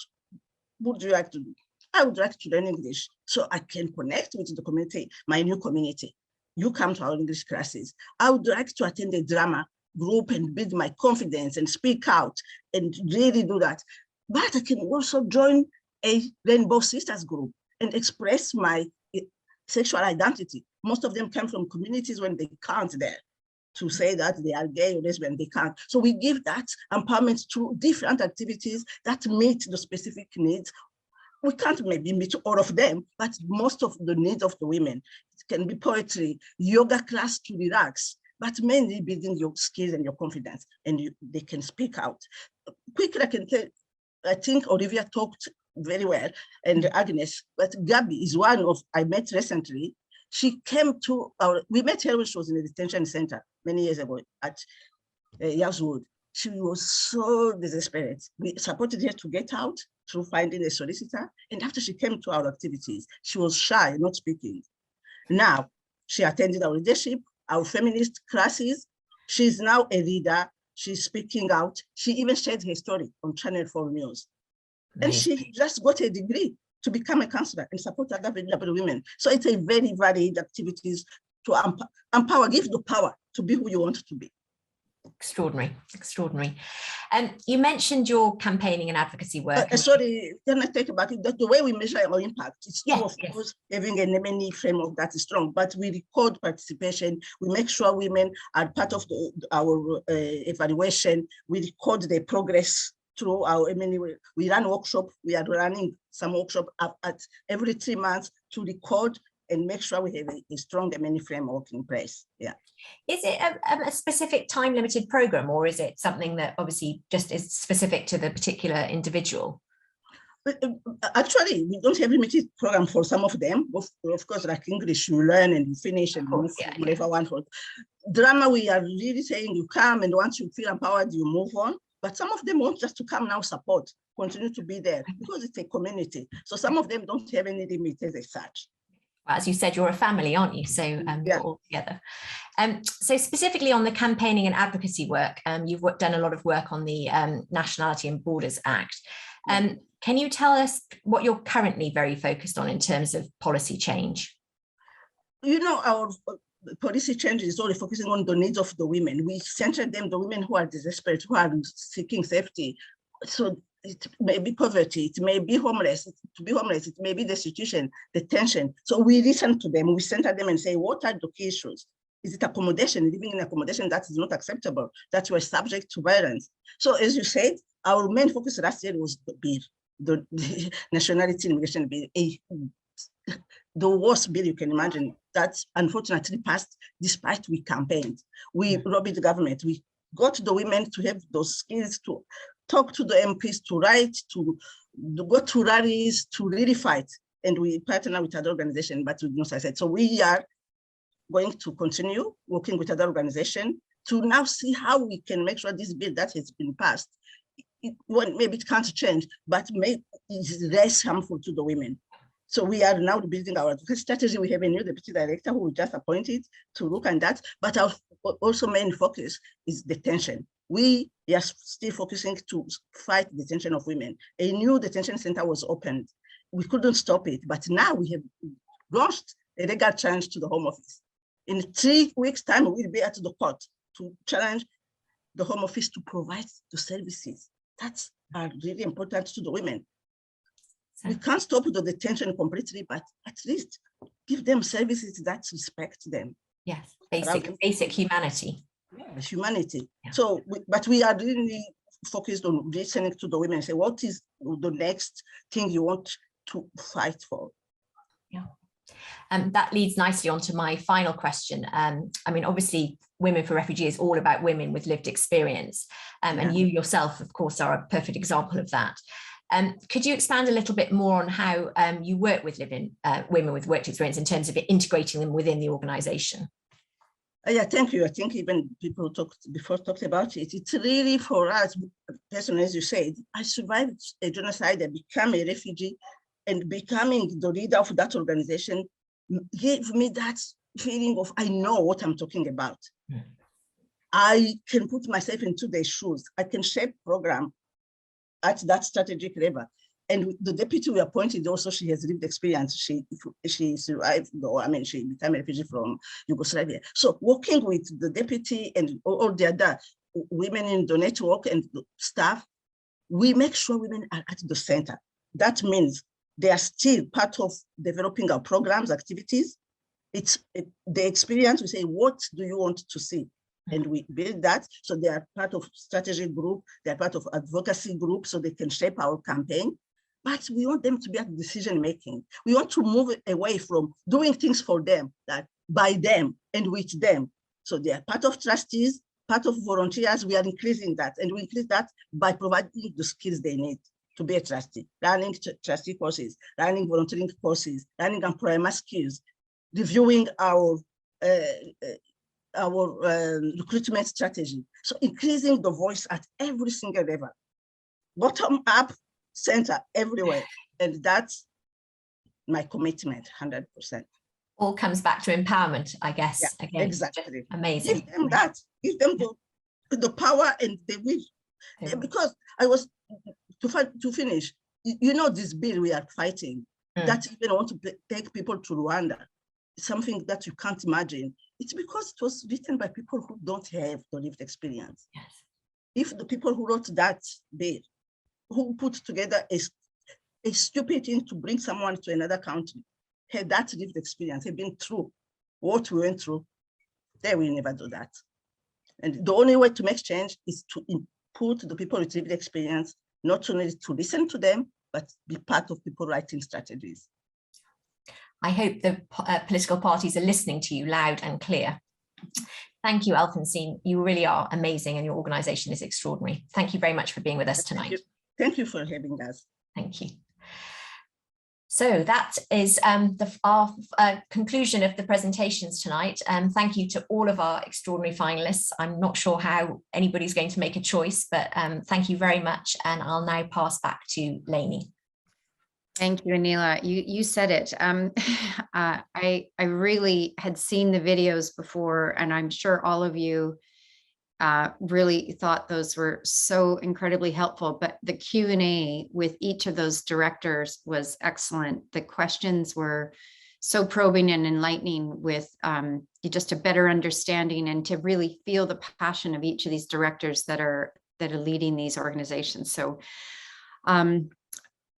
would you like to do? I would like to learn English so I can connect with the community, my new community. You come to our English classes. I would like to attend a drama group and build my confidence and speak out and really do that. But I can also join a Rainbow Sisters group and express my sexual identity. Most of them come from communities when they can't dare to say that they are gay or lesbian, they can't. So we give that empowerment through different activities that meet the specific needs. We can't maybe meet all of them, but most of the needs of the women. It can be poetry, yoga class to relax, but mainly building your skills and your confidence, and they can speak out. Quickly, I can tell, I think Olivia talked very well, and Agnes, but Gabby is one of, I met recently. She came to we met her when she was in a detention center many years ago at Yazwood. She was so desperate. We supported her to get out through finding a solicitor. And after she came to our activities, she was shy, not speaking. Now, she attended our leadership, our feminist classes. She's now a leader. She's speaking out. She even shared her story on Channel 4 News. And she just got a degree to become a counselor and support other vulnerable women. So it's a very varied activities to empower, give the power to be who you want to be. Extraordinary, extraordinary. You mentioned your campaigning and advocacy work. Sorry, can I take about it? The way we measure our impact, it's true, of course, having a many framework that is strong, but we record participation. We make sure women are part of our evaluation. We record their progress through our, we run workshop. We are running some workshop at every 3 months to record and make sure we have a strong framework in place. Yeah. Is it a specific time limited program, or is it something that obviously just is specific to the particular individual? Actually, we don't have a limited program for some of them. Of course, like English, you learn and you finish and whatever one for. Drama, we are really saying you come and once you feel empowered, you move on. But some of them want just to come now support, continue to be there because it's a community. So some of them don't have any limits as such. As you said, you're a family, aren't you? So you're all together. So specifically on the campaigning and advocacy work, you've done a lot of work on the Nationality and Borders Act. Can you tell us what you're currently very focused on in terms of policy change? You know, our policy change is only focusing on the needs of the women. We center them, the women who are desperate, who are seeking safety. So it may be poverty, it may be homeless. To be homeless, it may be destitution, detention. So we listen to them, we center them and say, what are the key issues? Is it accommodation, living in accommodation that is not acceptable, that you are subject to violence? So as you said, our main focus last year was the bill, the Nationality Immigration Bill, the worst bill you can imagine, that unfortunately passed despite we campaigned. We lobbied the government, we got the women to have those skills to talk to the MPs, to write, to go to rallies, to really fight. And we partner with other organizations, but with no success. So we are going to continue working with other organizations to now see how we can make sure this bill that has been passed, maybe it can't change, but it's less harmful to the women. So we are now building our advocacy strategy. We have a new deputy director who we just appointed to look at that, but our also main focus is detention. We are still focusing to fight detention of women. A new detention center was opened. We couldn't stop it, but now we have launched a legal challenge to the Home Office. In 3 weeks' time, we'll be at the court to challenge the Home Office to provide the services that are really important to the women. We can't stop the detention completely, but at least give them services that respect them. Yes, basic humanity. Yeah, humanity. Yeah. So, but we are really focused on listening to the women and say, what is the next thing you want to fight for? Yeah. That leads nicely on to my final question. I mean, obviously, Women for Refugees is all about women with lived experience. And you yourself, of course, are a perfect example of that. Could you expand a little bit more on how you work with women with worked experience in terms of integrating them within the organisation? Yeah, thank you. I think even people talked about it. It's really for us, personally, as you said, I survived a genocide, I became a refugee, and becoming the leader of that organization gave me that feeling of, I know what I'm talking about. Yeah. I can put myself into their shoes. I can shape program at that strategic level. And the deputy we appointed also, she has lived experience. She survived, I mean, she became a refugee from Yugoslavia. So working with the deputy and all the other women in the network and the staff, we make sure women are at the center. That means they are still part of developing our programs, activities. It's the experience, we say, what do you want to see? And we build that, so they are part of strategy group, they are part of advocacy group, so they can shape our campaign. But we want them to be at decision making. We want to move away from doing things for them, that by them and with them. So they are part of trustees, part of volunteers. We are increasing that, and we increase that by providing the skills they need to be a trustee, running trustee courses, running volunteering courses, running employment skills, reviewing our recruitment strategy. So increasing the voice at every single level, bottom up, center, everywhere. And that's my commitment, 100%. All comes back to empowerment, I guess. Yeah, again, exactly. Amazing. Give them that, give them the power and the will. Because I was, to finish, you know, this bill we are fighting, that even want to take people to Rwanda, something that you can't imagine. It's because it was written by people who don't have the lived experience. Yes. If the people who wrote that bill, who put together a stupid thing to bring someone to another country, had that lived experience, had been through what we went through, they will never do that. And the only way to make change is to input the people with lived experience, not only to listen to them, but be part of people writing strategies. I hope the political parties are listening to you loud and clear. Thank you, Alphonsine. You really are amazing and your organisation is extraordinary. Thank you very much for being with us tonight. Thank you for having us. Thank you. So that is our conclusion of the presentations tonight. Thank you to all of our extraordinary finalists. I'm not sure how anybody's going to make a choice, but thank you very much. And I'll now pass back to Lainey. Thank you, Anila. You said it. I really had seen the videos before, and I'm sure all of you really thought those were so incredibly helpful. But the Q&A with each of those directors was excellent. The questions were so probing and enlightening with just a better understanding and to really feel the passion of each of these directors that are leading these organizations. So.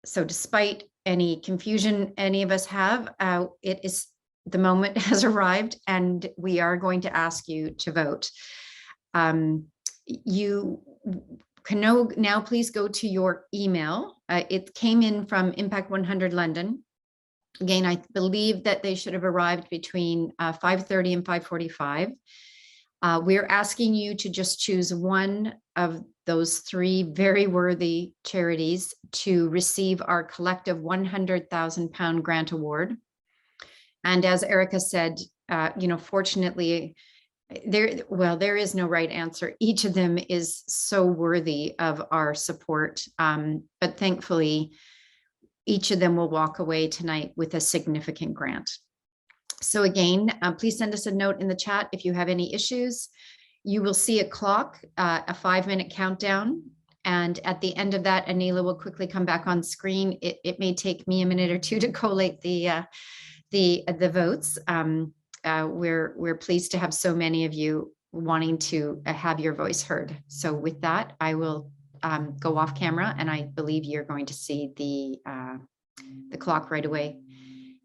So despite any confusion any of us have, the moment has arrived and we are going to ask you to vote. You can now please go to your email. It came in from Impact 100 London. Again, I believe that they should have arrived between 5:30 and 5:45. We're asking you to just choose one of those three very worthy charities to receive our collective £100,000 grant award. And as Erica said, fortunately, there is no right answer. Each of them is so worthy of our support, but thankfully, each of them will walk away tonight with a significant grant. So again, please send us a note in the chat if you have any issues. You will see a clock, a 5-minute countdown. And at the end of that, Anila will quickly come back on screen. It may take me a minute or two to collate the votes. We're pleased to have so many of you wanting to have your voice heard. So with that, I will go off camera, and I believe you're going to see the clock right away.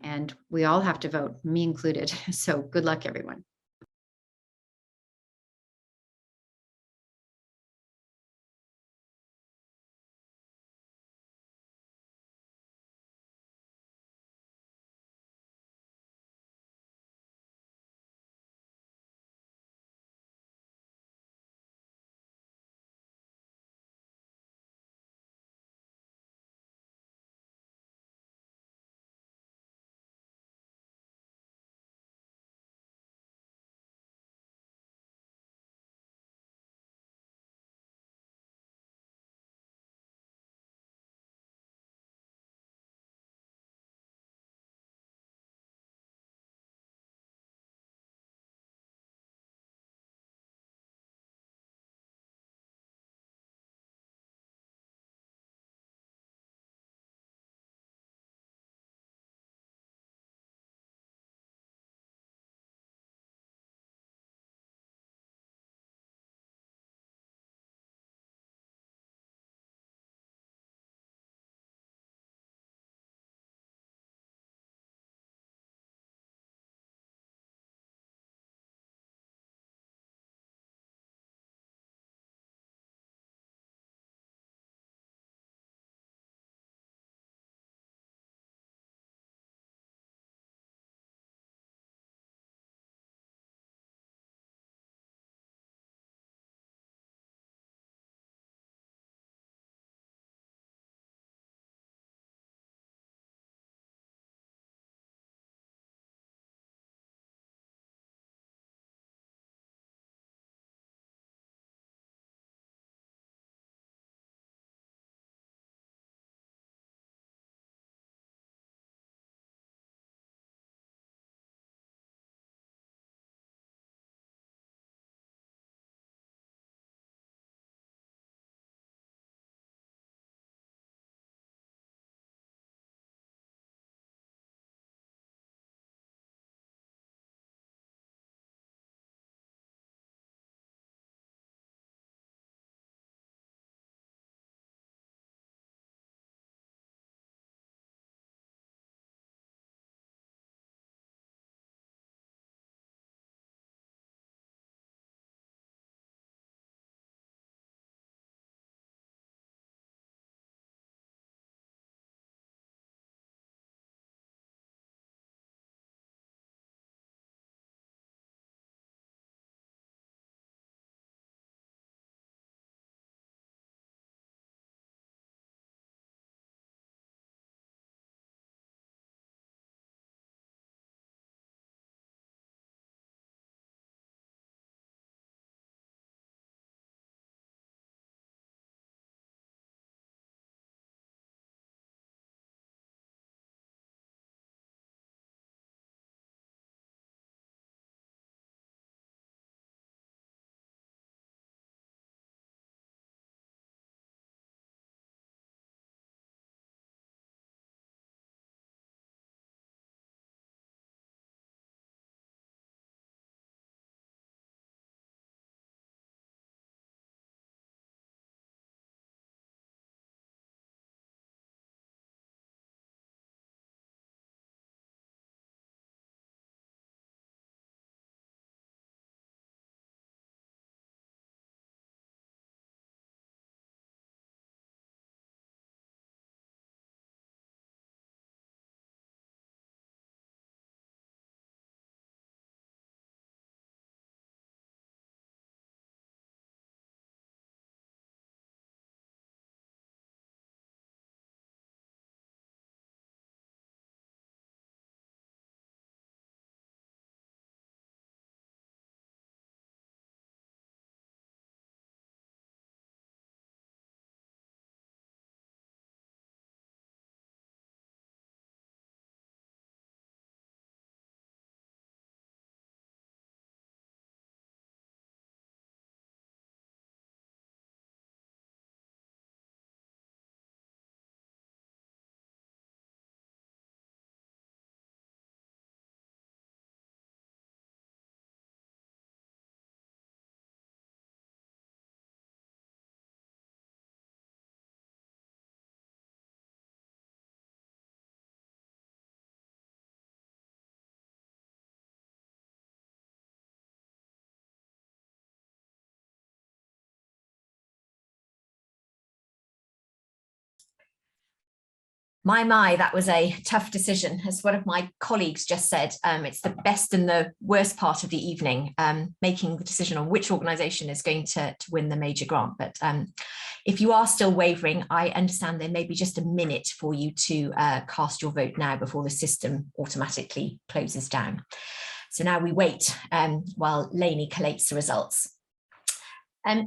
And we all have to vote, me included. So good luck, everyone. My, that was a tough decision. As one of my colleagues just said, it's the best and the worst part of the evening, making the decision on which organisation is going to win the major grant. But if you are still wavering, I understand there may be just a minute for you to cast your vote now before the system automatically closes down. So now we wait while Lainey collates the results.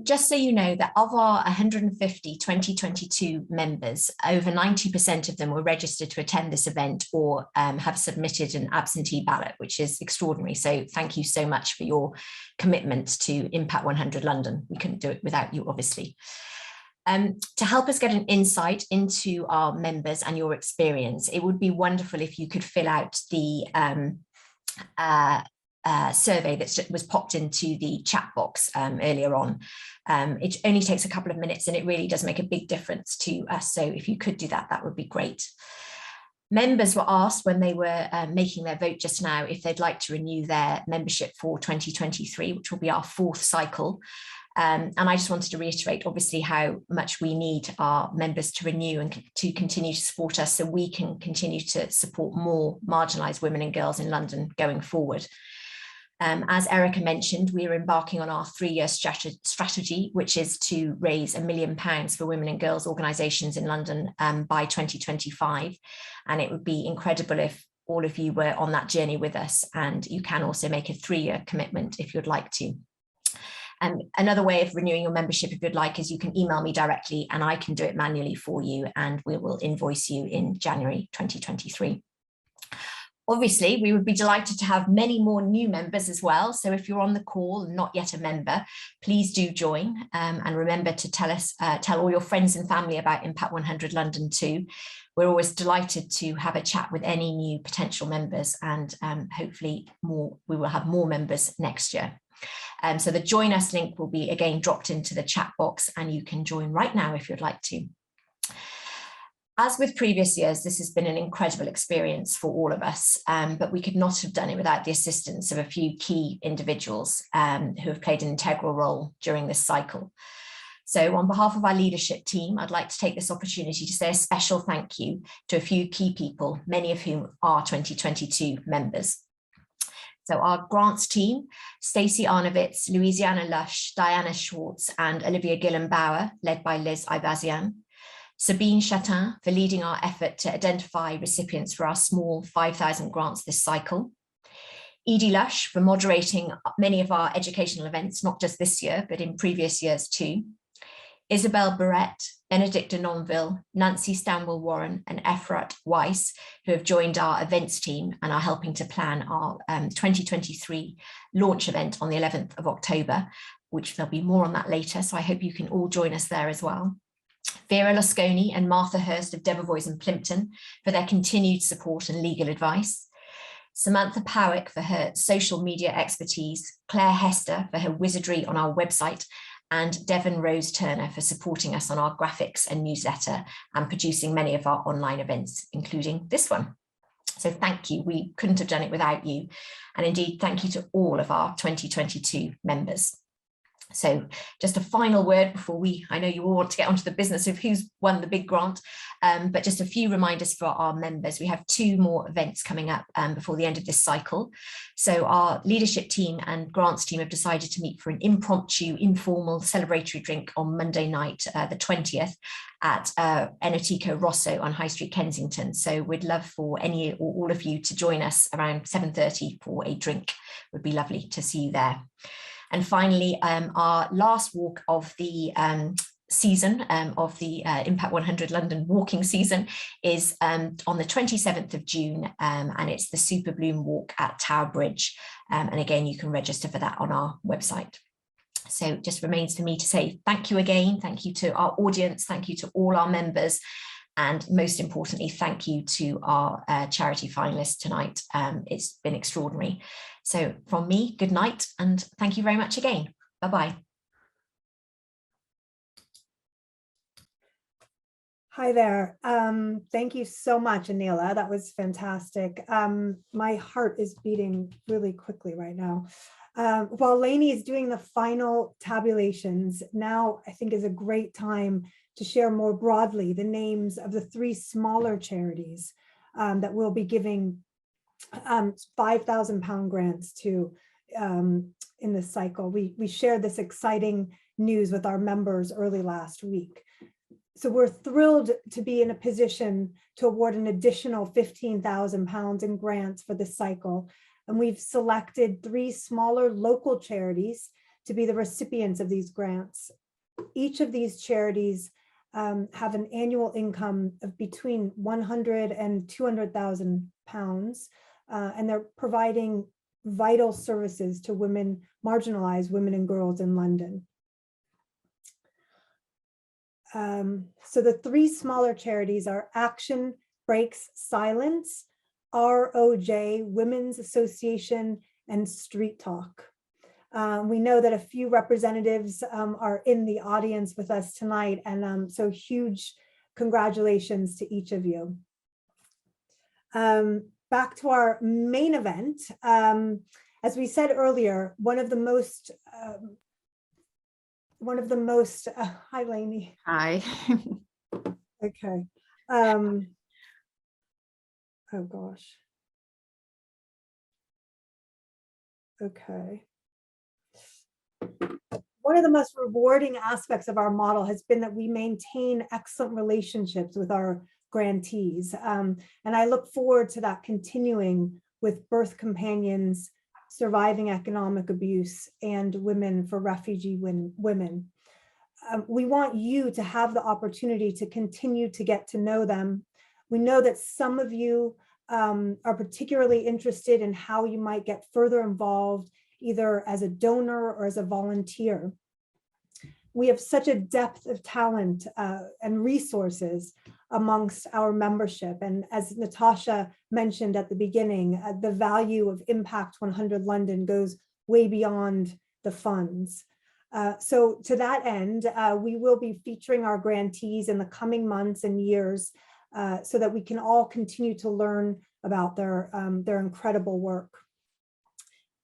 Just so you know that of our 150 2022 members, over 90% of them were registered to attend this event or have submitted an absentee ballot, which is extraordinary. So thank you so much for your commitment to Impact 100 London. We couldn't do it without you, obviously. To help us get an insight into our members and your experience, it would be wonderful if you could fill out the survey that was popped into the chat box earlier on. It only takes a couple of minutes and it really does make a big difference to us. So if you could do that, that would be great. Members were asked when they were making their vote just now if they'd like to renew their membership for 2023, which will be our 4th cycle. And I just wanted to reiterate, obviously, how much we need our members to renew and to continue to support us so we can continue to support more marginalised women and girls in London going forward. As Erica mentioned, we are embarking on our 3-year strategy, which is to raise £1 million for women and girls organisations in London by 2025. And it would be incredible if all of you were on that journey with us, and you can also make a 3-year commitment if you'd like to. Another way of renewing your membership, if you'd like, is you can email me directly and I can do it manually for you, and we will invoice you in January 2023. Obviously, we would be delighted to have many more new members as well. So if you're on the call and not yet a member, please do join, and remember to tell all your friends and family about Impact 100 London too. We're always delighted to have a chat with any new potential members, and hopefully we will have more members next year. So the Join Us link will be again dropped into the chat box, and you can join right now if you'd like to. As with previous years, this has been an incredible experience for all of us, but we could not have done it without the assistance of a few key individuals who have played an integral role during this cycle. So on behalf of our leadership team, I'd like to take this opportunity to say a special thank you to a few key people, many of whom are 2022 members. So our grants team, Stacey Arnovitz, Louisiana Lush, Diana Schwartz, and Olivia Gillen-Bauer, led by Liz Ibazian. Sabine Chatin for leading our effort to identify recipients for our small 5,000 grants this cycle. Edie Lush for moderating many of our educational events, not just this year, but in previous years too. Isabel Barrett, Benedicta Nonville, Nancy Stanwell-Warren and Efrat Weiss, who have joined our events team and are helping to plan our 2023 launch event on the 11th of October, which there'll be more on that later. So I hope you can all join us there as well. Vera Lasconi and Martha Hurst of Debevoise and Plimpton for their continued support and legal advice. Samantha Powick for her social media expertise, Claire Hester for her wizardry on our website, and Devon Rose Turner for supporting us on our graphics and newsletter and producing many of our online events, including this one. So thank you. We couldn't have done it without you. And indeed, thank you to all of our 2022 members. So just a final word before I know you all want to get onto the business of who's won the big grant, but just a few reminders for our members. We have 2 more events coming up before the end of this cycle. So our leadership team and grants team have decided to meet for an impromptu, informal celebratory drink on Monday night, the 20th, at Enotico Rosso on High Street, Kensington. So we'd love for any or all of you to join us around 7:30 for a drink. It would be lovely to see you there. And finally, our last walk of the season of the Impact 100 London walking season is on the 27th of June, and it's the Super Bloom Walk at Tower Bridge. And again, you can register for that on our website. So it just remains for me to say thank you again. Thank you to our audience. Thank you to all our members. And most importantly, thank you to our charity finalists tonight. It's been extraordinary. So from me, good night, and thank you very much again. Bye-bye. Hi there. Thank you so much, Anila. That was fantastic. My heart is beating really quickly right now. While Lainey is doing the final tabulations, now I think is a great time to share more broadly the names of the 3 smaller charities that will be giving £5,000 grants to in this cycle. We shared this exciting news with our members early last week. So we're thrilled to be in a position to award an additional £15,000 in grants for this cycle. And we've selected 3 smaller local charities to be the recipients of these grants. Each of these charities have an annual income of between £100,000 and £200,000, and they're providing vital services to women, marginalized women and girls in London. So the 3 smaller charities are Action Breaks Silence, ROJ, Women's Association, and Street Talk. We know that a few representatives are in the audience with us tonight, and so huge congratulations to each of you. Back to our main event. As we said earlier, one of the most, hi Lainey. Hi. Okay. Oh gosh. Okay. One of the most rewarding aspects of our model has been that we maintain excellent relationships with our grantees. And I look forward to that continuing with Birth Companions, Surviving Economic Abuse, and Women for Refugee Women. We want you to have the opportunity to continue to get to know them. We know that some of you are particularly interested in how you might get further involved, either as a donor or as a volunteer. We have such a depth of talent and resources amongst our membership. And as Natasha mentioned at the beginning, the value of Impact 100 London goes way beyond the funds. So to that end, we will be featuring our grantees in the coming months and years so that we can all continue to learn about their incredible work.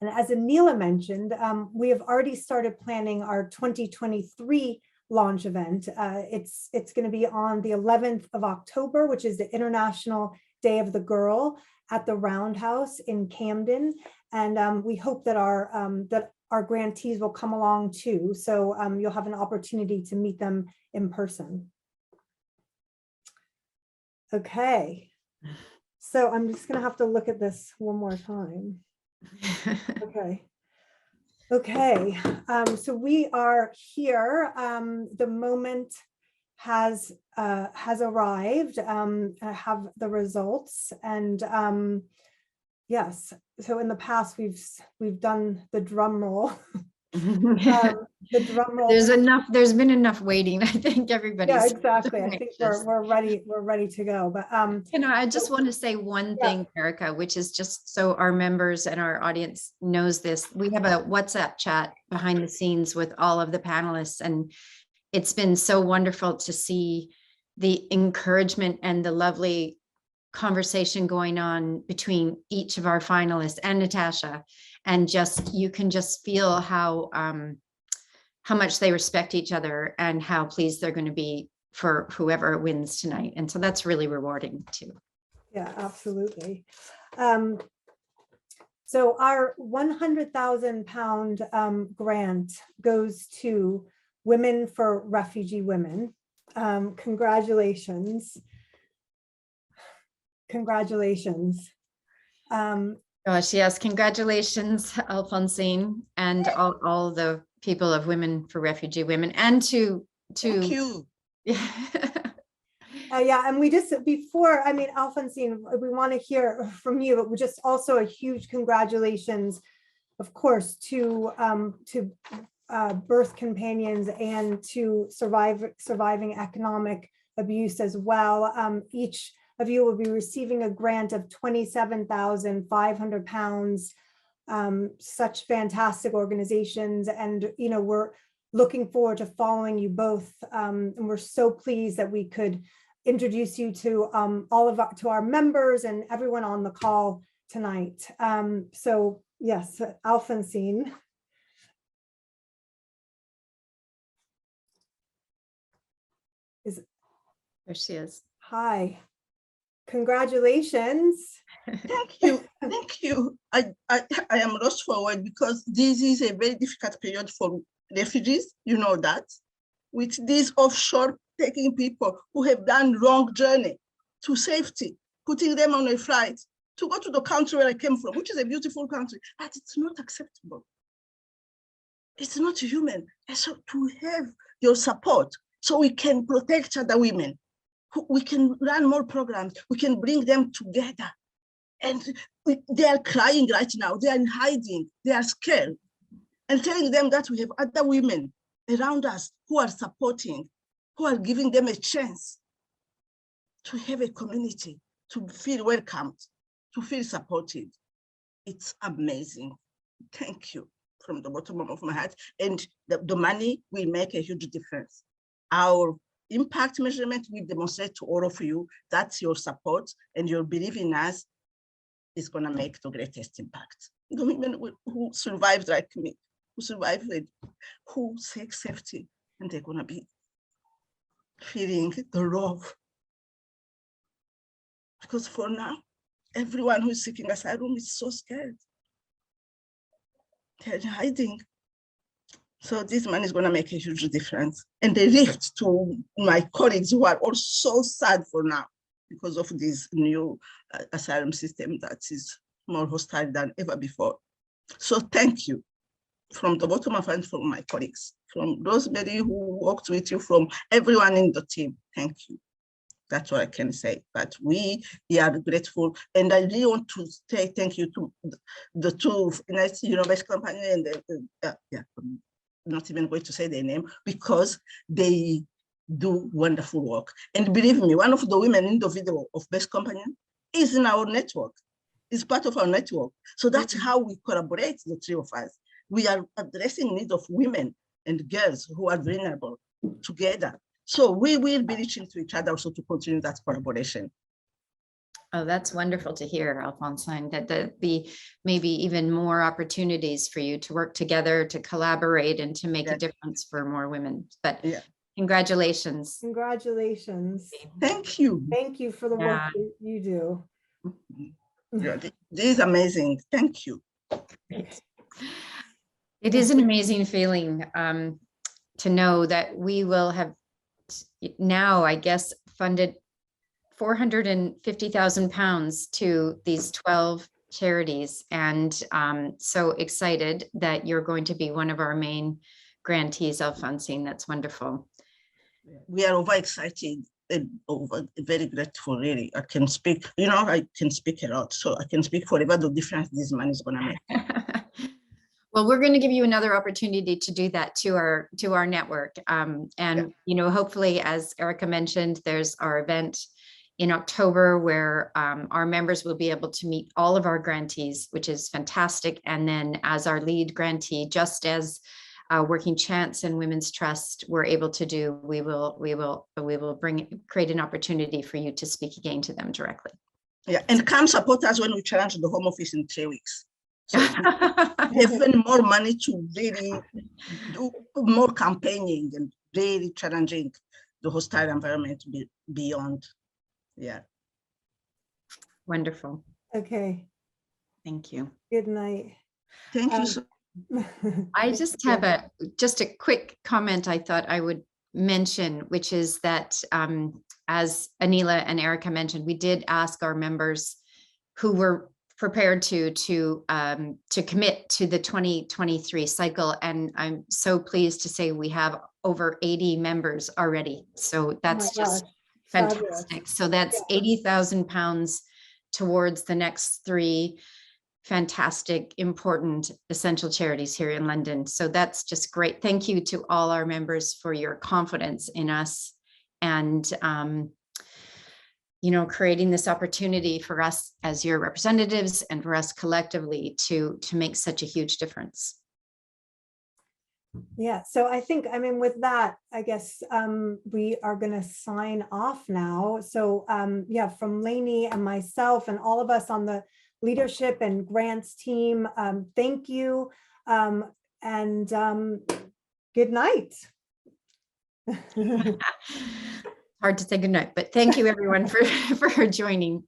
And as Anila mentioned, we have already started planning our 2023 launch event. It's going to be on the 11th of October, which is the International Day of the Girl at the Roundhouse in Camden. And we hope that our grantees will come along too. So you'll have an opportunity to meet them in person. Okay. So I'm just going to have to look at this one more time. Okay. Okay. So we are here. The moment has arrived. I have the results, and yes. So in the past, we've done the drum roll. The drum roll. There's been enough waiting. I think everybody's. Yeah, exactly. I think we're ready. We're ready to go. But I just want to say one thing, Erica, which is just so our members and our audience knows this. We have a WhatsApp chat behind the scenes with all of the panelists, and it's been so wonderful to see the encouragement and the lovely conversation going on between each of our finalists and Natasha. And just, you can just feel how much they respect each other and how pleased they're going to be for whoever wins tonight. And so that's really rewarding too. Yeah, absolutely. So our £100,000 grant goes to Women for Refugee Women. Congratulations. Congratulations. Gosh, yes, congratulations, Alphonsine, and all the people of Women for Refugee Women, and to Thank you. Yeah, and we just, before, I mean, Alphonsine, we want to hear from you, but we just also a huge congratulations, of course, to Birth Companions and to Surviving Economic Abuse as well. Each of you will be receiving a grant of £27,500. Such fantastic organizations, and we're looking forward to following you both, and we're so pleased that we could introduce you to to our members and everyone on the call tonight. So yes, Alphonsine. There she is. Hi. Congratulations. Thank you. Thank you. I am lost for words because this is a very difficult period for refugees. You know that. With these offshore taking people who have done long journey to safety, putting them on a flight to go to the country where I came from, which is a beautiful country, but it's not acceptable. It's not human. And so to have your support so we can protect other women, we can run more programs, we can bring them together. And they are crying right now, they are hiding, they are scared. And telling them that we have other women around us who are supporting, who are giving them a chance to have a community, to feel welcomed, to feel supported. It's amazing. Thank you from the bottom of my heart. And the money will make a huge difference. Our impact measurement will demonstrate to all of you that your support and your belief in us is going to make the greatest impact. The women who survived like me, who survived it, who seek safety, and they're going to be feeling the love. Because for now, everyone who is seeking asylum is so scared. They're hiding. So this money is going to make a huge difference. And a lift to my colleagues who are also sad for now because of this new asylum system that is more hostile than ever before. So thank you from the bottom of my heart, from my colleagues, from Rosemary who worked with you, from everyone in the team. Thank you. That's what I can say. But we are grateful. And I really want to say thank you to the two Best Company and I'm not even going to say their name because they do wonderful work. And believe me, one of the women in the video of Best Companion is in our network, is part of our network. So that's how we collaborate, the three of us. We are addressing needs of women and girls who are vulnerable together. So we will be reaching to each other also to continue that collaboration. Oh, that's wonderful to hear, Alphonsine, that there'll be maybe even more opportunities for you to work together, to collaborate, and to make a difference for more women. But congratulations. Congratulations. Thank you. Thank you for the work that you do. This is amazing. Thank you. It is an amazing feeling to know that we will have now, I guess, funded £450,000 to these 12 charities. And so excited that you're going to be one of our main grantees, Alphonsine. That's wonderful. We are overexcited and very grateful, really. I can speak, I can speak a lot. So I can speak forever the difference this money is going to make. Well, we're going to give you another opportunity to do that to our network. Hopefully, as Erica mentioned, there's our event in October where our members will be able to meet all of our grantees, which is fantastic. And then as our lead grantee, just as Working Chance and Women's Trust were able to do, we will create an opportunity for you to speak again to them directly. Yeah, and come support us when we challenge the Home Office in 3 weeks. So even more money to really do more campaigning and really challenging the hostile environment beyond. Yeah. Wonderful. Okay. Thank you. Good night. Thank you. So I just have a quick comment I thought I would mention, which is that as Anila and Erica mentioned, we did ask our members who were prepared to commit to the 2023 cycle. And I'm so pleased to say we have over 80 members already. So that's just fantastic. So that's £80,000 towards the next 3 fantastic, important, essential charities here in London. So that's just great. Thank you to all our members for your confidence in us and creating this opportunity for us as your representatives and for us collectively to make such a huge difference. Yeah, so I think, I mean, with that, I guess we are going to sign off now. So yeah, from Lainey and myself and all of us on the leadership and grants team, thank you, and good night. Hard to say good night, but thank you everyone for joining.